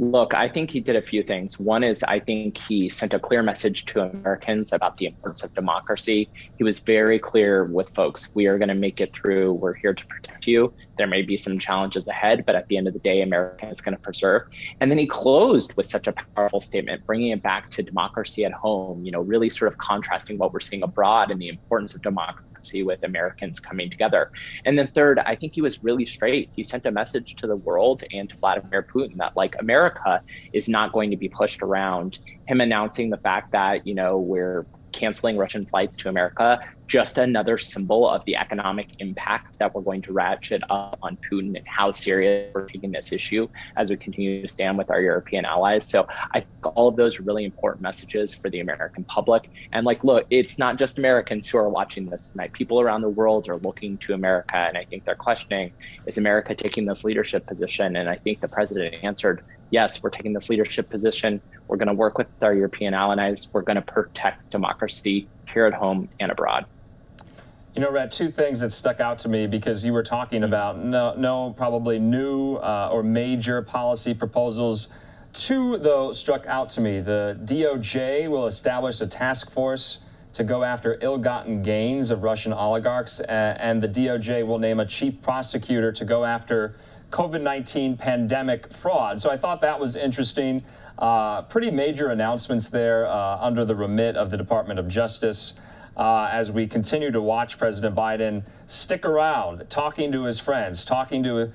Look, I think he did a few things. One is I think he sent a clear message to Americans about the importance of democracy. He was very clear with folks. We are going to make it through. We're here to protect you. There may be some challenges ahead, but at the end of the day, America is going to preserve. And then he closed with such a powerful statement, bringing it back to democracy at home, really sort of contrasting what we're seeing abroad and the importance of democracy with Americans coming together. And then third, I think he was really straight. He sent a message to the world and to Vladimir Putin that America is not going to be pushed around. Him announcing the fact that, we're canceling Russian flights to America, just another symbol of the economic impact that we're going to ratchet up on Putin and how serious we're taking this issue as we continue to stand with our European allies. So I think all of those are really important messages for the American public. And look, it's not just Americans who are watching this tonight. People around the world are looking to America, and I think they're questioning, is America taking this leadership position? And I think the president answered, yes, we're taking this leadership position. We're going to work with our European allies. We're going to protect democracy here at home and abroad. Rhett, two things that stuck out to me because you were talking about no probably new or major policy proposals. Two, though, struck out to me. The DOJ will establish a task force to go after ill-gotten gains of Russian oligarchs, and the DOJ will name a chief prosecutor to go after COVID-19 pandemic fraud. So I thought that was interesting. Pretty major announcements there under the remit of the Department of Justice. As we continue to watch President Biden stick around, talking to his friends, talking to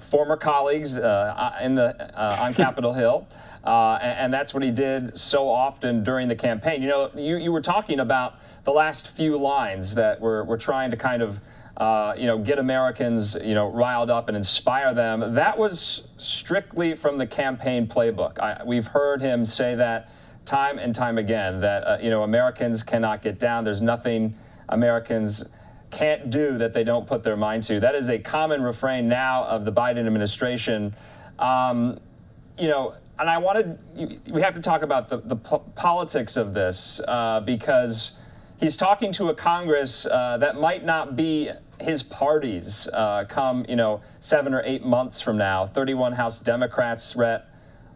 former colleagues on Capitol Hill, and that's what he did so often during the campaign. You were talking about the last few lines that we're trying to kind of get Americans riled up and inspire them. That was strictly from the campaign playbook. We've heard him say that time and time again, that Americans cannot get down. There's nothing Americans can't do that they don't put their mind to. That is a common refrain now of the Biden administration. And we have to talk about the politics of this because he's talking to a Congress that might not be his party's come 7 or 8 months from now. 31 House Democrats,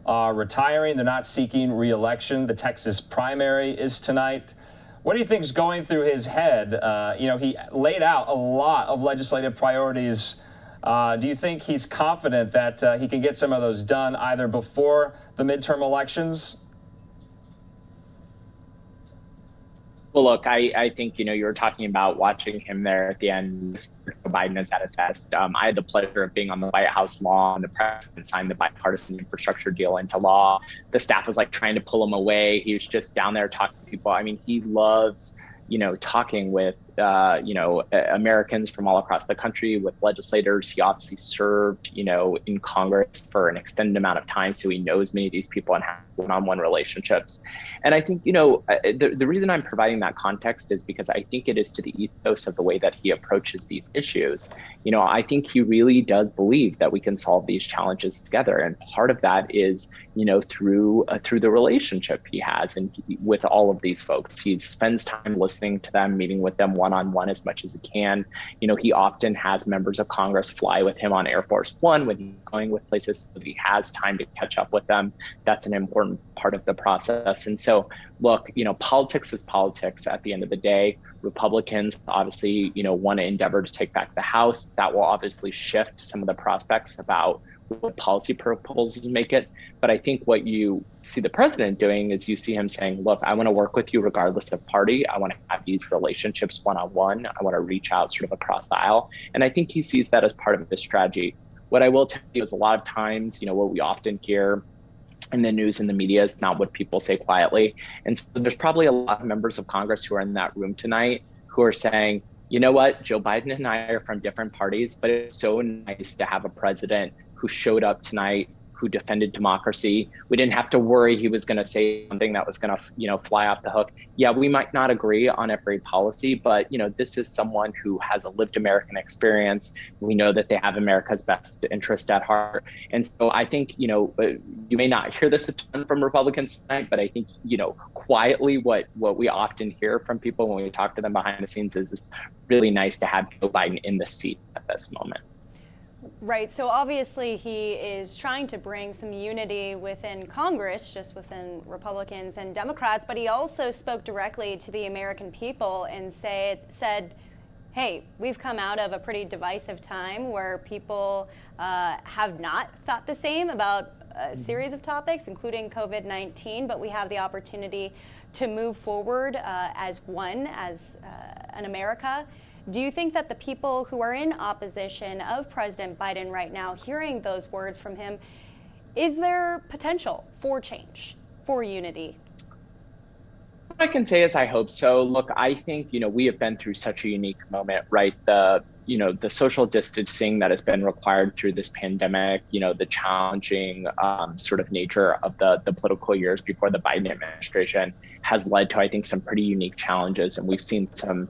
are retiring. They're not seeking re-election. The Texas primary is tonight. What do you think is going through his head? He laid out a lot of legislative priorities. Do you think he's confident that he can get some of those done either before the midterm elections? Well, look, I think, you were talking about watching him there at the end. Biden is at his best. I had the pleasure of being on the White House lawn. The president signed the bipartisan infrastructure deal into law. The staff was trying to pull him away. He was just down there talking to people. I mean, he loves, talking with, Americans from all across the country, with legislators. He obviously served, in Congress for an extended amount of time. So he knows many of these people and has one-on-one relationships. And I think, the reason I'm providing that context is because I think it is to the ethos of the way that he approaches these issues. I think he really does believe that we can solve these challenges together. And part of that is, through the relationship he has with all of these folks. He spends time listening to them, meeting with them one-on-one as much as he can. He often has members of Congress fly with him on Air Force One when he's going with places, so he has time to catch up with them. That's an important part of the process. And so, look, politics is politics at the end of the day. Republicans obviously, want to endeavor to take back the House. That will obviously shift some of the prospects about what policy proposals make it. But I think what you see the president doing is you see him saying, look, I want to work with you regardless of party. I want to have these relationships one-on-one. I want to reach out sort of across the aisle. And I think he sees that as part of his strategy. What I will tell you is a lot of times, what we often hear in the news and the media is not what people say quietly. And so there's probably a lot of members of Congress who are in that room tonight who are saying, you know what, Joe Biden and I are from different parties, but it's so nice to have a president who showed up tonight, who defended democracy. We didn't have to worry he was going to say something that was going to, fly off the hook. Yeah, we might not agree on every policy, but, this is someone who has a lived American experience. We know that they have America's best interest at heart. And so I think, you may not hear this a ton from Republicans tonight, but I think, quietly what we often hear from people when we talk to them behind the scenes is it's really nice to have Joe Biden in the seat at this moment. Right. So obviously he is trying to bring some unity within Congress, just within Republicans and Democrats, but he also spoke directly to the American people and said, hey, we've come out of a pretty divisive time where people have not thought the same about a series of topics, including COVID-19, but we have the opportunity to move forward as an America. Do you think that the people who are in opposition of President Biden right now, hearing those words from him, is there potential for change, for unity? What I can say is I hope so. Look, I think, we have been through such a unique moment, right? The social distancing that has been required through this pandemic, the challenging sort of nature of the political years before the Biden administration has led to, I think, some pretty unique challenges. And we've seen some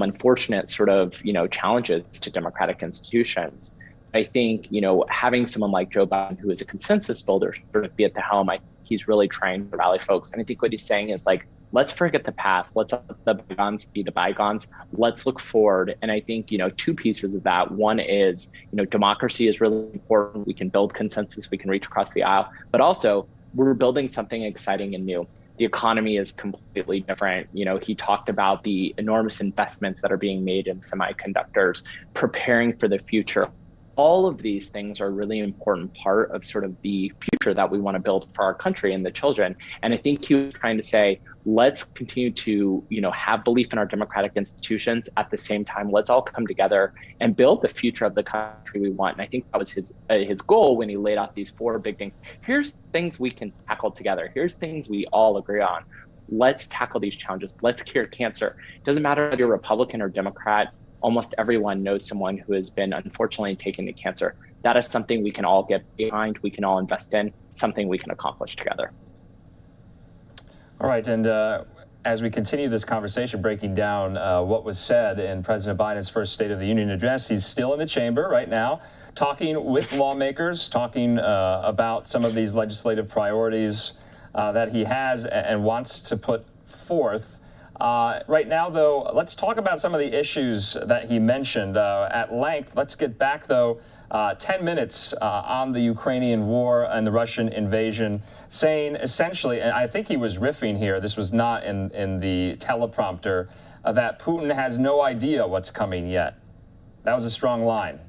unfortunate sort of, challenges to democratic institutions. I think, having someone like Joe Biden, who is a consensus builder, sort of be at the helm, I think he's really trying to rally folks. And I think what he's saying is like, let's forget the past. Let's let the bygones be the bygones. Let's look forward. And I think, two pieces of that. One is, democracy is really important. We can build consensus. We can reach across the aisle. But also, we're building something exciting and new. The economy is completely different. He talked about the enormous investments that are being made in semiconductors, preparing for the future. All of these things are a really important part of sort of the future that we want to build for our country and the children. And I think he was trying to say, let's continue to, have belief in our democratic institutions. At the same time, let's all come together and build the future of the country we want. And I think that was his goal when he laid out these 4 big things. Here's things we can tackle together. Here's things we all agree on. Let's tackle these challenges. Let's cure cancer. It doesn't matter whether you're Republican or Democrat. Almost everyone knows someone who has been unfortunately taken to cancer. That is something we can all get behind, we can all invest in, something we can accomplish together. All right, and as we continue this conversation, breaking down what was said in President Biden's first State of the Union address, he's still in the chamber right now, talking with lawmakers, talking about some of these legislative priorities that he has and wants to put forth. Right now, though, let's talk about some of the issues that he mentioned at length. Let's get back, though, 10 minutes on the Ukrainian war and the Russian invasion, saying essentially, and I think he was riffing here, this was not in the teleprompter, that Putin has no idea what's coming yet. That was a strong line.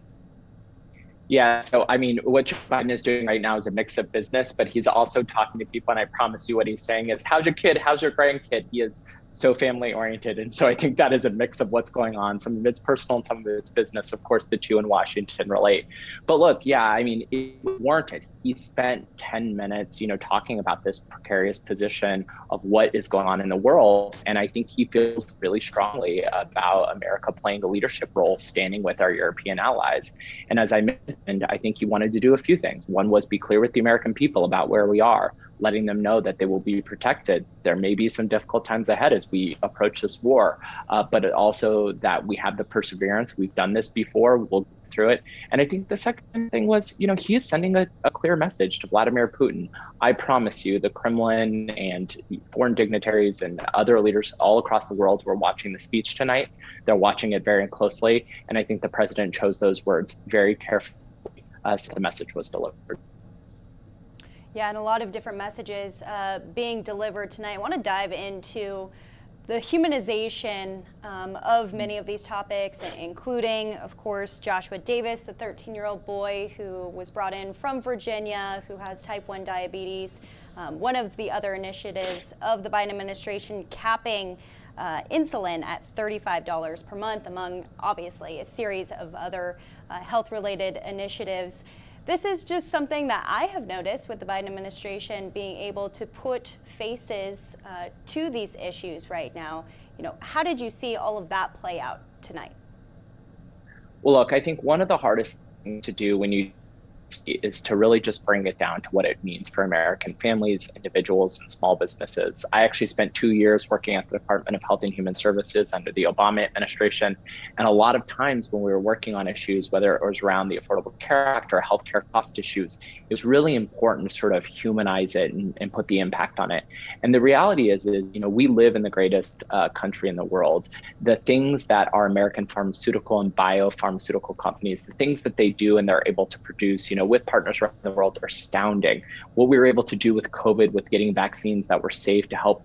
Yeah, so I mean, what Joe Biden is doing right now is a mix of business, but he's also talking to people, and I promise you what he's saying is, how's your kid? How's your grandkid? He is so family oriented. And so I think that is a mix of what's going on. Some of it's personal and some of it's business. Of course, the two in Washington relate. But look, yeah, I mean, it was warranted. He spent 10 minutes, talking about this precarious position of what is going on in the world. And I think he feels really strongly about America playing a leadership role, standing with our European allies. And as I mentioned, I think he wanted to do a few things. One was be clear with the American people about where we are, letting them know that they will be protected. There may be some difficult times ahead as we approach this war, but also that we have the perseverance. We've done this before, we'll get through it. And I think the second thing was, he is sending a clear message to Vladimir Putin. I promise you, the Kremlin and foreign dignitaries and other leaders all across the world who are watching the speech tonight, they're watching it very closely. And I think the president chose those words very carefully so the message was delivered. Yeah, and a lot of different messages being delivered tonight. I want to dive into the humanization of many of these topics, including, of course, Joshua Davis, the 13-year-old boy who was brought in from Virginia, who has type 1 diabetes. One of the other initiatives of the Biden administration capping insulin at $35 per month, among, obviously, a series of other health-related initiatives. This is just something that I have noticed with the Biden administration being able to put faces to these issues right now. How did you see all of that play out tonight? Well, look, I think one of the hardest things to do when you is to really just bring it down to what it means for American families, individuals, and small businesses. I actually spent 2 years working at the Department of Health and Human Services under the Obama administration. And a lot of times when we were working on issues, whether it was around the Affordable Care Act or healthcare cost issues, it was really important to sort of humanize it and put the impact on it. And the reality is, we live in the greatest country in the world. The things that our American pharmaceutical and biopharmaceutical companies, the things that they do and they're able to produce, with partners around the world are astounding. What we were able to do with COVID, with getting vaccines that were safe to help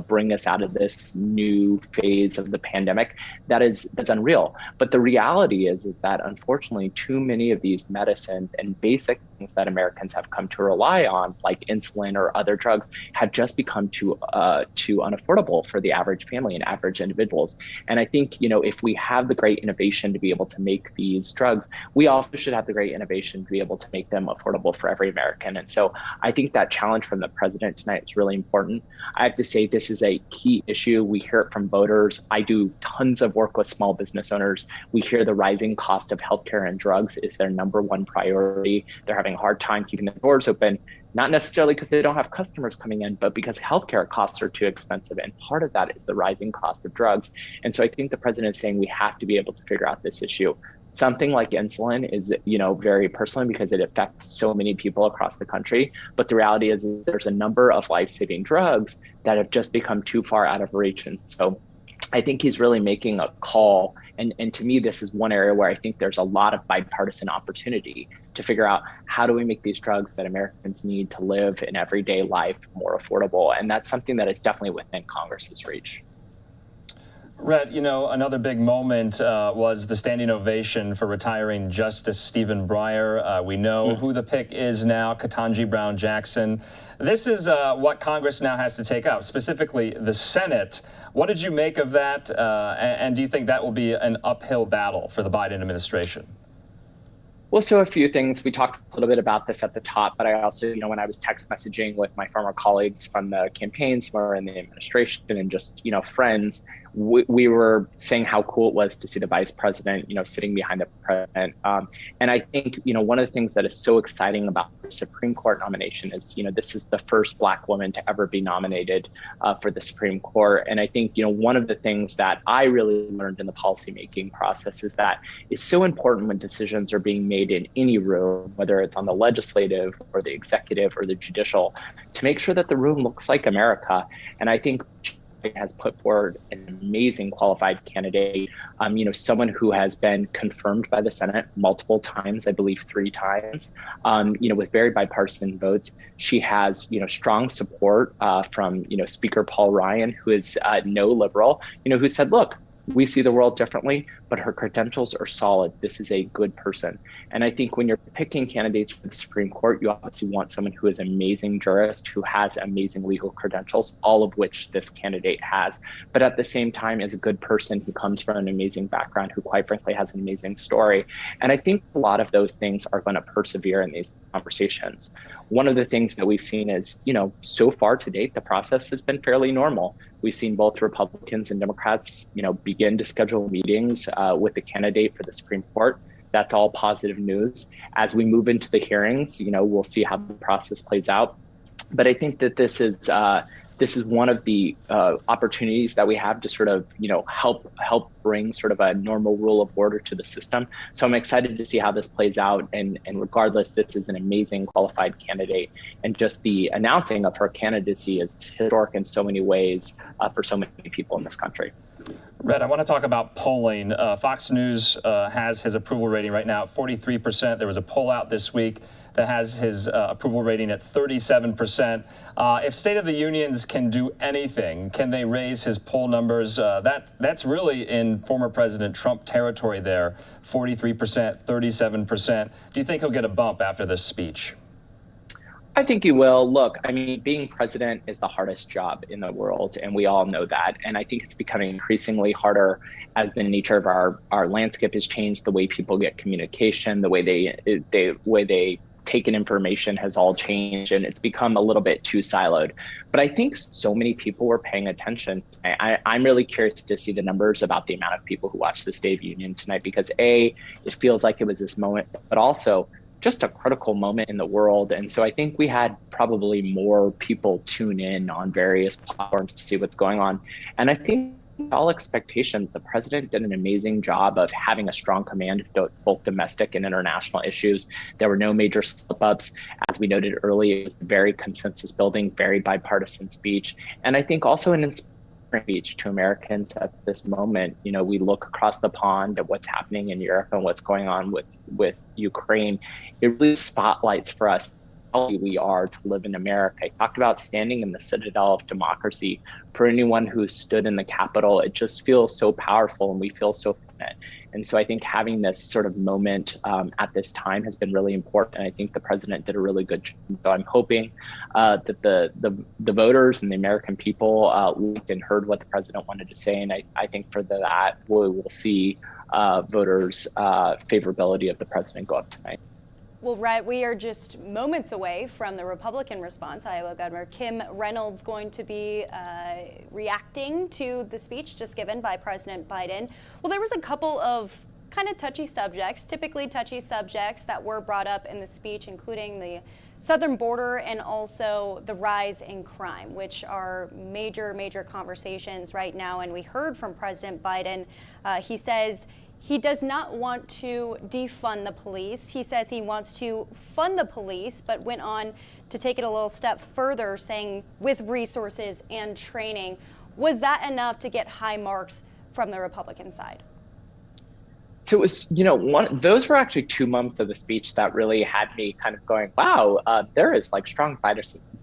bring us out of this new phase of the pandemic, that's unreal. But the reality is that unfortunately, too many of these medicines and basic things that Americans have come to rely on, like insulin or other drugs, have just become too unaffordable for the average family and average individuals. And I think, if we have the great innovation to be able to make these drugs, we also should have the great innovation to be able to make them affordable for every American. And so I think that challenge from the president tonight is really important. I have to say, this is a key issue. We hear it from voters. I do tons of work with small business owners. We hear the rising cost of healthcare and drugs is their number one priority. They're having a hard time keeping the doors open, not necessarily because they don't have customers coming in, but because healthcare costs are too expensive. And part of that is the rising cost of drugs. And so I think the president is saying we have to be able to figure out this issue. Something like insulin is, very personal because it affects so many people across the country. But the reality is there's a number of life-saving drugs that have just become too far out of reach. And so I think he's really making a call. And to me, this is one area where I think there's a lot of bipartisan opportunity to figure out how do we make these drugs that Americans need to live an everyday life more affordable. And that's something that is definitely within Congress's reach. Rhett, another big moment was the standing ovation for retiring Justice Stephen Breyer. We know who the pick is now, Ketanji Brown Jackson. This is what Congress now has to take up, specifically the Senate. What did you make of that? And do you think that will be an uphill battle for the Biden administration? Well, so a few things. We talked a little bit about this at the top, but I also, when I was text messaging with my former colleagues from the campaigns who are in the administration and just, friends, we were saying how cool it was to see the vice president, sitting behind the president. And I think, one of the things that is so exciting about the Supreme Court nomination is, this is the first Black woman to ever be nominated for the Supreme Court. And I think, one of the things that I really learned in the policymaking process is that it's so important when decisions are being made in any room, whether it's on the legislative or the executive or the judicial, to make sure that the room looks like America. And I think has put forward an amazing qualified candidate, someone who has been confirmed by the Senate multiple times, I believe 3 times, with very bipartisan votes. She has, strong support from, Speaker Paul Ryan, who is no liberal, who said, look, we see the world differently, but her credentials are solid. This is a good person. And I think when you're picking candidates for the Supreme Court, you obviously want someone who is an amazing jurist, who has amazing legal credentials, all of which this candidate has. But at the same time, is a good person who comes from an amazing background, who quite frankly has an amazing story. And I think a lot of those things are going to persevere in these conversations. One of the things that we've seen is, so far to date, the process has been fairly normal. We've seen both Republicans and Democrats, begin to schedule meetings with the candidate for the Supreme Court. That's all positive news. As we move into the hearings, we'll see how the process plays out. But I think that this is one of the opportunities that we have to sort of, help bring sort of a normal rule of order to the system. So I'm excited to see how this plays out. And regardless, this is an amazing qualified candidate. And just the announcing of her candidacy is historic in so many ways for so many people in this country. Rhett, I want to talk about polling. Fox News has his approval rating right now at 43%. There was a poll out this week that has his approval rating at 37%. If State of the Unions can do anything, can they raise his poll numbers? That's really in former President Trump territory there, 43%, 37%. Do you think he'll get a bump after this speech? I think he will. Look, being president is the hardest job in the world, and we all know that. And I think it's becoming increasingly harder as the nature of our landscape has changed, the way people get communication, the way they take in information has all changed, and it's become a little bit too siloed. But I think so many people were paying attention. I'm really curious to see the numbers about the amount of people who watched the State of the Union tonight, because A, it feels like it was this moment, but also just a critical moment in the world. And so I think we had probably more people tune in on various platforms to see what's going on. And I think all expectations, the president did an amazing job of having a strong command of both domestic and international issues. There were no major slip-ups. As we noted earlier, it was a very consensus building, very bipartisan speech. And I think also an inspiring speech to Americans at this moment. You know, we look across the pond at what's happening in Europe and what's going on with Ukraine. It really spotlights for us how lucky we are to live in America. I talked about standing in the citadel of democracy. For anyone who stood in the Capitol, it just feels so powerful, and we feel so fortunate. And so I think having this sort of moment at this time has been really important. And I think the president did a really good job. So I'm hoping that the voters and the American people looked and heard what the president wanted to say. And I think for that, we will see voters' favorability of the president go up tonight. Well, right, we are just moments away from the Republican response. Iowa Governor Kim Reynolds going to be reacting to the speech just given by President Biden. Well, there was a couple of kind of touchy subjects, typically touchy subjects that were brought up in the speech, including the southern border and also the rise in crime, which are major conversations right now. And we heard from President Biden. He says he does not want to defund the police. He says he wants to fund the police, but went on to take it a little step further, saying with resources and training. Was that enough to get high marks from the Republican side? So it was, you know, those were actually 2 months of the speech that really had me kind of going, wow, there is like strong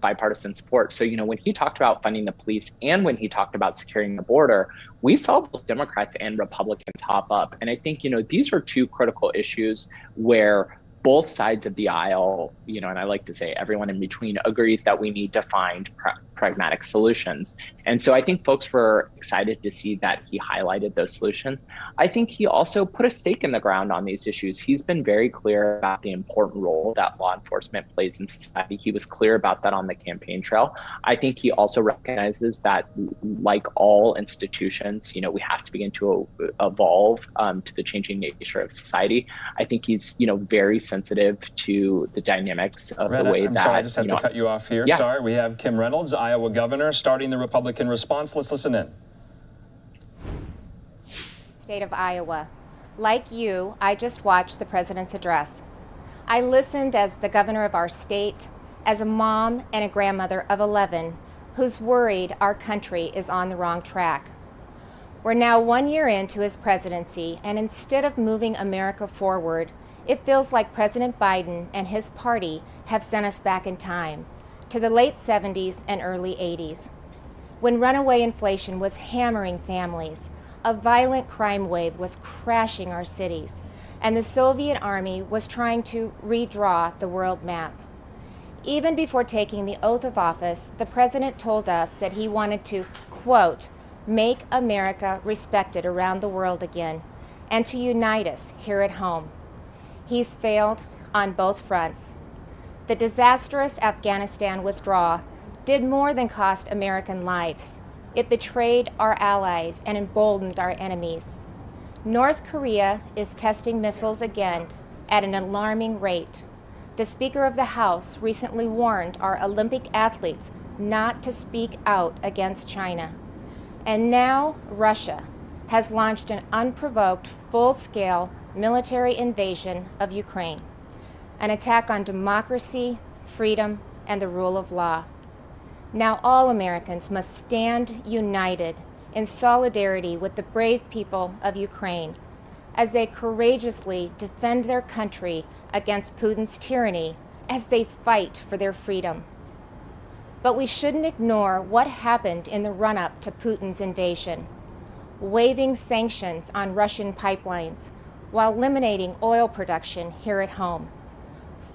bipartisan support. So, you know, when he talked about funding the police and when he talked about securing the border, we saw both Democrats and Republicans hop up. And I think, you know, these are two critical issues where both sides of the aisle, you know, and I like to say everyone in between agrees that we need to find pragmatic solutions. And so I think folks were excited to see that he highlighted those solutions. I think he also put a stake in the ground on these issues. He's been very clear about the important role that law enforcement plays in society. He was clear about that on the campaign trail. I think he also recognizes that, like all institutions, you know, we have to begin to evolve to the changing nature of society. I think he's, you know, very sensitive to the dynamics of the way that. Sorry, I just have to cut you off here. Yeah. Sorry, we have Kim Reynolds, Iowa governor, starting the Republican response. Let's listen in. State of Iowa. Like you, I just watched the president's address. I listened as the governor of our state, as a mom and a grandmother of 11 who's worried our country is on the wrong track. We're now 1 year into his presidency, and instead of moving America forward, it feels like President Biden and his party have sent us back in time to the late 70s and early 80s, when runaway inflation was hammering families, a violent crime wave was crashing our cities, and the Soviet Army was trying to redraw the world map. Even before taking the oath of office, the president told us that he wanted to, quote, make America respected around the world again, and to unite us here at home. He's failed on both fronts. The disastrous Afghanistan withdrawal did more than cost American lives. It betrayed our allies and emboldened our enemies. North Korea is testing missiles again at an alarming rate. The Speaker of the House recently warned our Olympic athletes not to speak out against China. And now Russia has launched an unprovoked, full-scale military invasion of Ukraine, an attack on democracy, freedom, and the rule of law. Now all Americans must stand united in solidarity with the brave people of Ukraine as they courageously defend their country against Putin's tyranny as they fight for their freedom. But we shouldn't ignore what happened in the run-up to Putin's invasion, waiving sanctions on Russian pipelines while eliminating oil production here at home,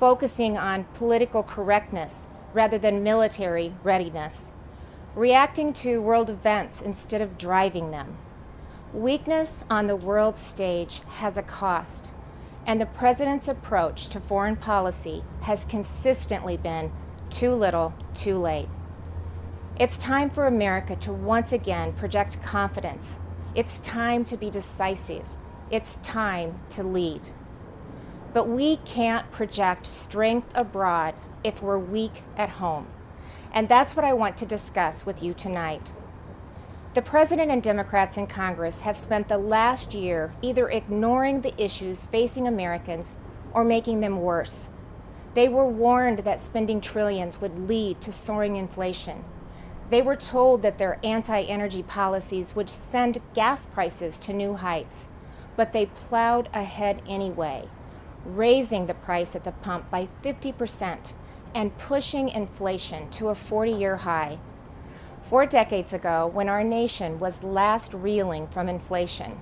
focusing on political correctness rather than military readiness, reacting to world events instead of driving them. Weakness on the world stage has a cost, and the president's approach to foreign policy has consistently been too little, too late. It's time for America to once again project confidence. It's time to be decisive. It's time to lead. But we can't project strength abroad if we're weak at home. And that's what I want to discuss with you tonight. The President and Democrats in Congress have spent the last year either ignoring the issues facing Americans or making them worse. They were warned that spending trillions would lead to soaring inflation. They were told that their anti-energy policies would send gas prices to new heights, but they plowed ahead anyway, raising the price at the pump by 50% and pushing inflation to a 40-year high. 4 decades ago, when our nation was last reeling from inflation,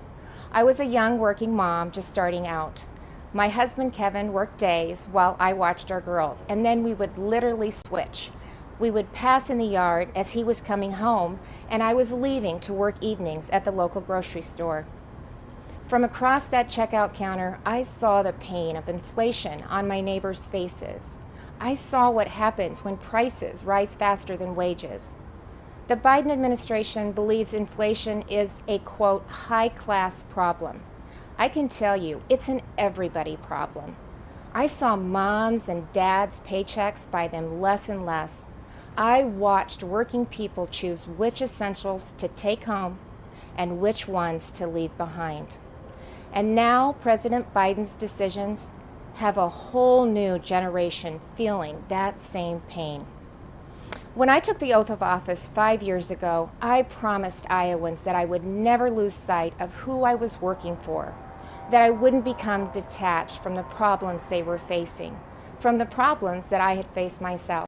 I was a young working mom just starting out. My husband Kevin worked days while I watched our girls, and then we would literally switch. We would pass in the yard as he was coming home, and I was leaving to work evenings at the local grocery store. From across that checkout counter, I saw the pain of inflation on my neighbors' faces. I saw what happens when prices rise faster than wages. The Biden administration believes inflation is a, quote, high-class problem. I can tell you, it's an everybody problem. I saw moms and dads' paychecks buy them less and less. I watched working people choose which essentials to take home and which ones to leave behind. And now President Biden's decisions have a whole new generation feeling that same pain. When I took the oath of office 5 years ago, I promised Iowans that I would never lose sight of who I was working for, that I wouldn't become detached from the problems they were facing, from the problems that I had faced myself.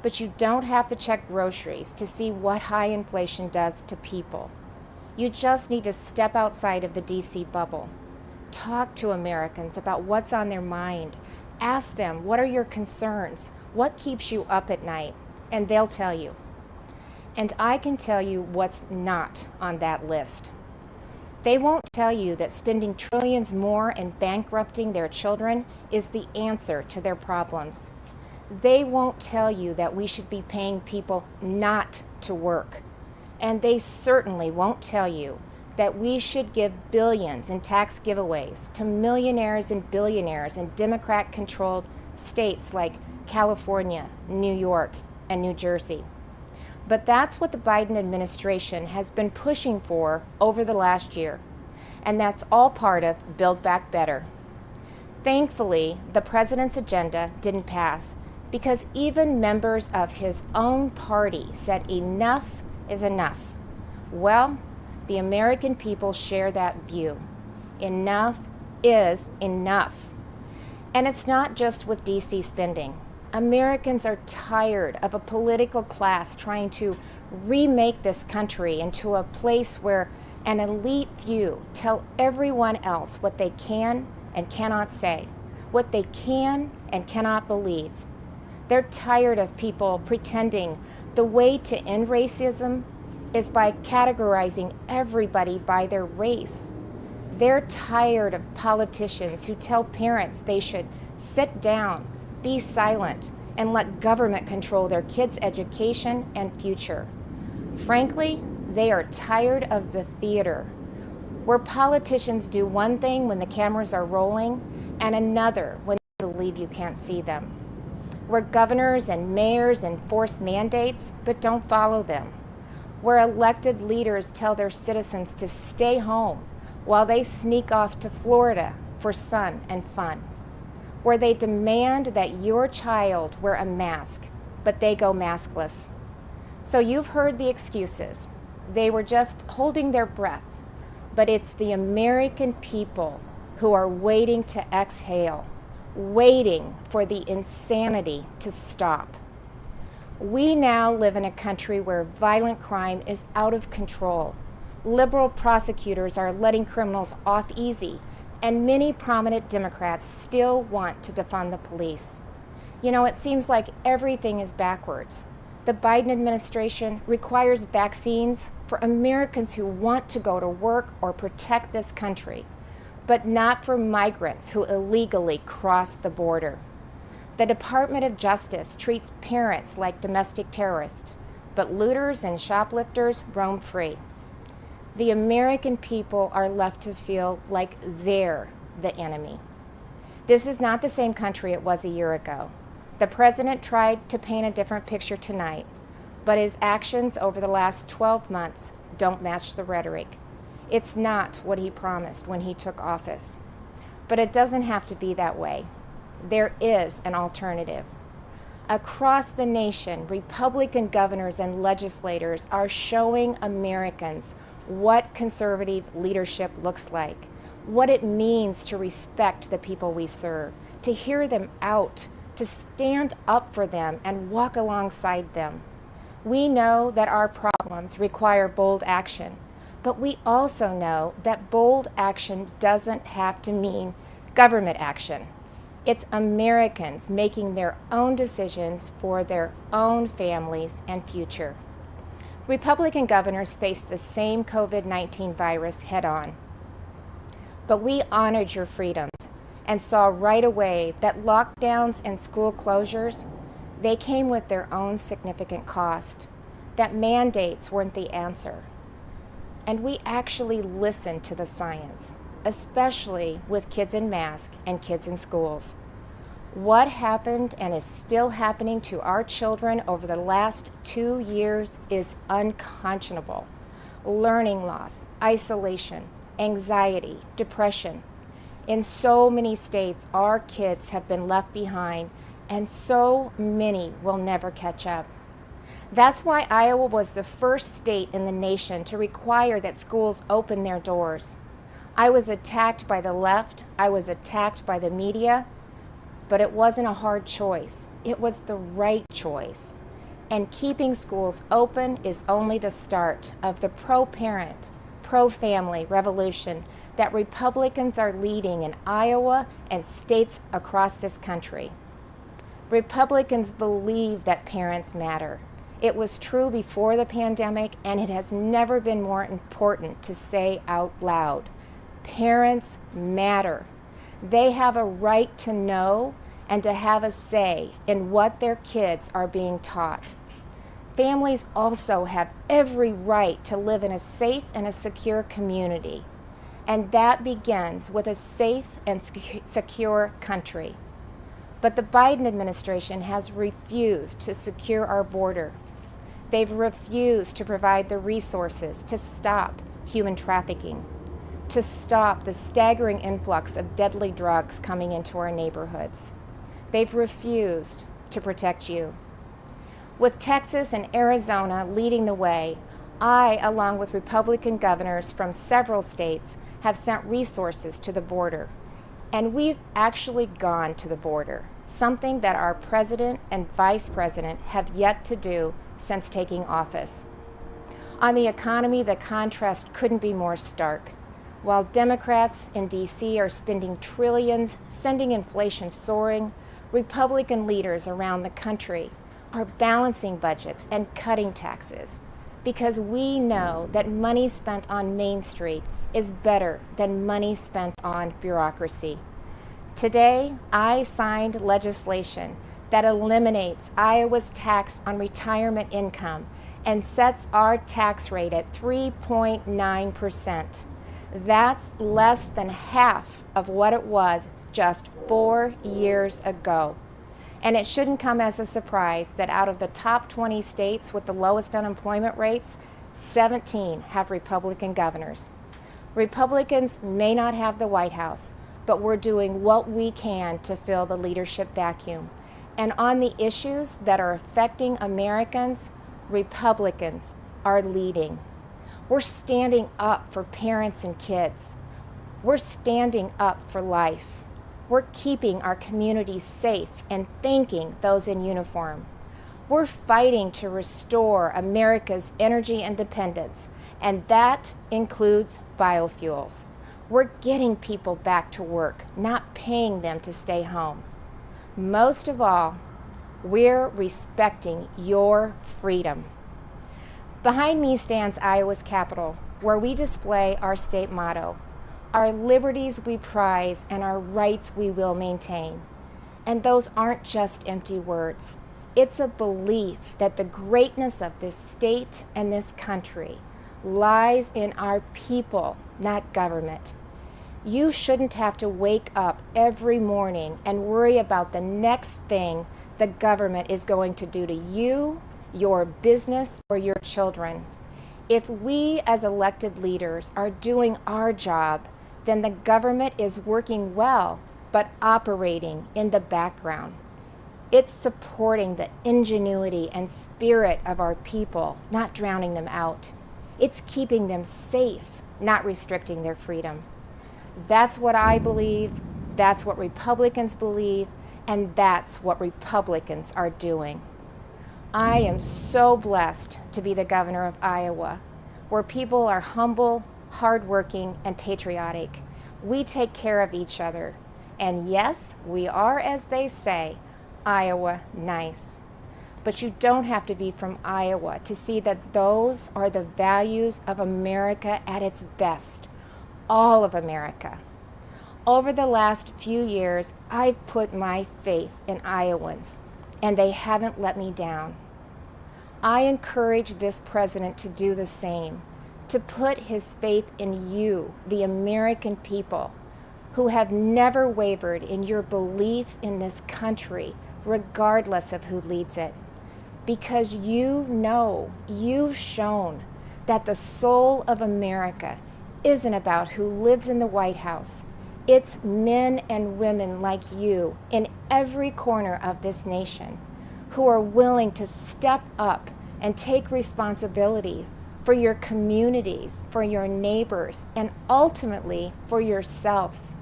But you don't have to check groceries to see what high inflation does to people. You just need to step outside of the DC bubble. Talk to Americans about what's on their mind. Ask them, what are your concerns? What keeps you up at night? And they'll tell you. And I can tell you what's not on that list. They won't tell you that spending trillions more and bankrupting their children is the answer to their problems. They won't tell you that we should be paying people not to work. And they certainly won't tell you that we should give billions in tax giveaways to millionaires and billionaires in Democrat-controlled states like California, New York, and New Jersey. But that's what the Biden administration has been pushing for over the last year. And that's all part of Build Back Better. Thankfully, the president's agenda didn't pass because even members of his own party said enough is enough. Well, the American people share that view. Enough is enough. And it's not just with DC spending. Americans are tired of a political class trying to remake this country into a place where an elite few tell everyone else what they can and cannot say, what they can and cannot believe. They're tired of people pretending the way to end racism is by categorizing everybody by their race. They're tired of politicians who tell parents they should sit down, be silent, and let government control their kids' education and future. Frankly, they are tired of the theater, where politicians do one thing when the cameras are rolling and another when they believe you can't see them, where governors and mayors enforce mandates but don't follow them, where elected leaders tell their citizens to stay home while they sneak off to Florida for sun and fun, where they demand that your child wear a mask, but they go maskless. So you've heard the excuses. They were just holding their breath, but it's the American people who are waiting to exhale, waiting for the insanity to stop. We now live in a country where violent crime is out of control. Liberal prosecutors are letting criminals off easy, and many prominent Democrats still want to defund the police. You know, it seems like everything is backwards. The Biden administration requires vaccines for Americans who want to go to work or protect this country, but not for migrants who illegally cross the border. The Department of Justice treats parents like domestic terrorists, but looters and shoplifters roam free. The American people are left to feel like they're the enemy. This is not the same country it was a year ago. The president tried to paint a different picture tonight, but his actions over the last 12 months don't match the rhetoric. It's not what he promised when he took office. But it doesn't have to be that way. There is an alternative. Across the nation, Republican governors and legislators are showing Americans what conservative leadership looks like, what it means to respect the people we serve, to hear them out, to stand up for them and walk alongside them. We know that our problems require bold action, but we also know that bold action doesn't have to mean government action. It's Americans making their own decisions for their own families and future. Republican governors face the same COVID-19 virus head-on. But we honored your freedoms and saw right away that lockdowns and school closures, they came with their own significant cost, that mandates weren't the answer. And we actually listened to the science, especially with kids in masks and kids in schools. What happened and is still happening to our children over the last 2 years is unconscionable. Learning loss, isolation, anxiety, depression. In so many states, our kids have been left behind, and so many will never catch up. That's why Iowa was the first state in the nation to require that schools open their doors. I was attacked by the left, I was attacked by the media, but it wasn't a hard choice. It was the right choice. And keeping schools open is only the start of the pro-parent, pro-family revolution that Republicans are leading in Iowa and states across this country. Republicans believe that parents matter. It was true before the pandemic, and it has never been more important to say out loud. Parents matter. They have a right to know and to have a say in what their kids are being taught. Families also have every right to live in a safe and a secure community, and that begins with a safe and secure country. But the Biden administration has refused to secure our border. They've refused to provide the resources to stop human trafficking, to stop the staggering influx of deadly drugs coming into our neighborhoods. They've refused to protect you. With Texas and Arizona leading the way, I, along with Republican governors from several states, have sent resources to the border. And we've actually gone to the border, something that our president and vice president have yet to do since taking office. On the economy, the contrast couldn't be more stark. While Democrats in D.C. are spending trillions, sending inflation soaring, Republican leaders around the country are balancing budgets and cutting taxes because we know that money spent on Main Street is better than money spent on bureaucracy. Today, I signed legislation that eliminates Iowa's tax on retirement income and sets our tax rate at 3.9%. That's less than half of what it was just 4 years ago. And it shouldn't come as a surprise that out of the top 20 states with the lowest unemployment rates, 17 have Republican governors. Republicans may not have the White House, but we're doing what we can to fill the leadership vacuum. And on the issues that are affecting Americans, Republicans are leading. We're standing up for parents and kids. We're standing up for life. We're keeping our communities safe and thanking those in uniform. We're fighting to restore America's energy independence, and that includes biofuels. We're getting people back to work, not paying them to stay home. Most of all, we're respecting your freedom. Behind me stands Iowa's Capitol, where we display our state motto, our liberties we prize and our rights we will maintain. And those aren't just empty words. It's a belief that the greatness of this state and this country lies in our people, not government. You shouldn't have to wake up every morning and worry about the next thing the government is going to do to you, your business, or your children. If we as elected leaders are doing our job, then the government is working well, but operating in the background. It's supporting the ingenuity and spirit of our people, not drowning them out. It's keeping them safe, not restricting their freedom. That's what I believe, that's what Republicans believe, and that's what Republicans are doing. I am so blessed to be the governor of Iowa, where people are humble, hardworking, and patriotic. We take care of each other. And yes, we are, as they say, Iowa nice. But you don't have to be from Iowa to see that those are the values of America at its best, all of America. Over the last few years, I've put my faith in Iowans, and they haven't let me down. I encourage this president to do the same, to put his faith in you, the American people, who have never wavered in your belief in this country, regardless of who leads it. Because you know, you've shown that the soul of America isn't about who lives in the White House. It's men and women like you in every corner of this nation who are willing to step up and take responsibility for your communities, for your neighbors, and ultimately for yourselves.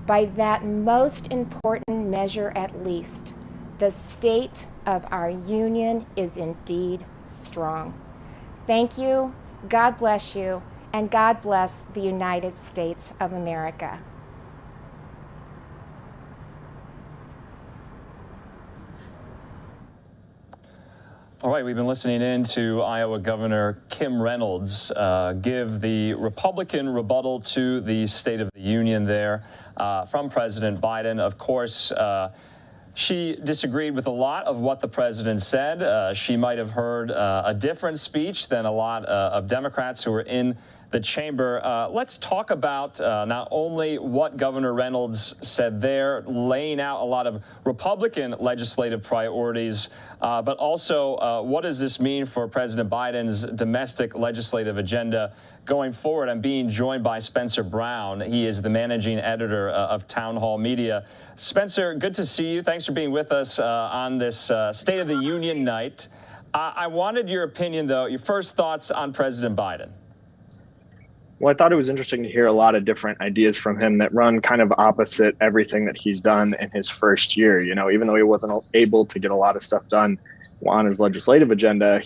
By that most important measure at least, the state of our union is indeed strong. Thank you, God bless you, and God bless the United States of America. All right, we've been listening in to Iowa Governor Kim Reynolds give the Republican rebuttal to the State of the Union there from President Biden. Of course, she disagreed with a lot of what the president said. She might have heard a different speech than a lot of Democrats who were in the chamber. Let's talk about not only what Governor Reynolds said there, laying out a lot of Republican legislative priorities, but also what does this mean for President Biden's domestic legislative agenda going forward? I'm being joined by Spencer Brown. He is the managing editor of Town Hall Media. Spencer, good to see you. Thanks for being with us on this State of the Union night. I wanted your opinion, though, your first thoughts on President Biden. Well, I thought it was interesting to hear a lot of different ideas from him that run kind of opposite everything that he's done in his first year. You know, even though he wasn't able to get a lot of stuff done on his legislative agenda,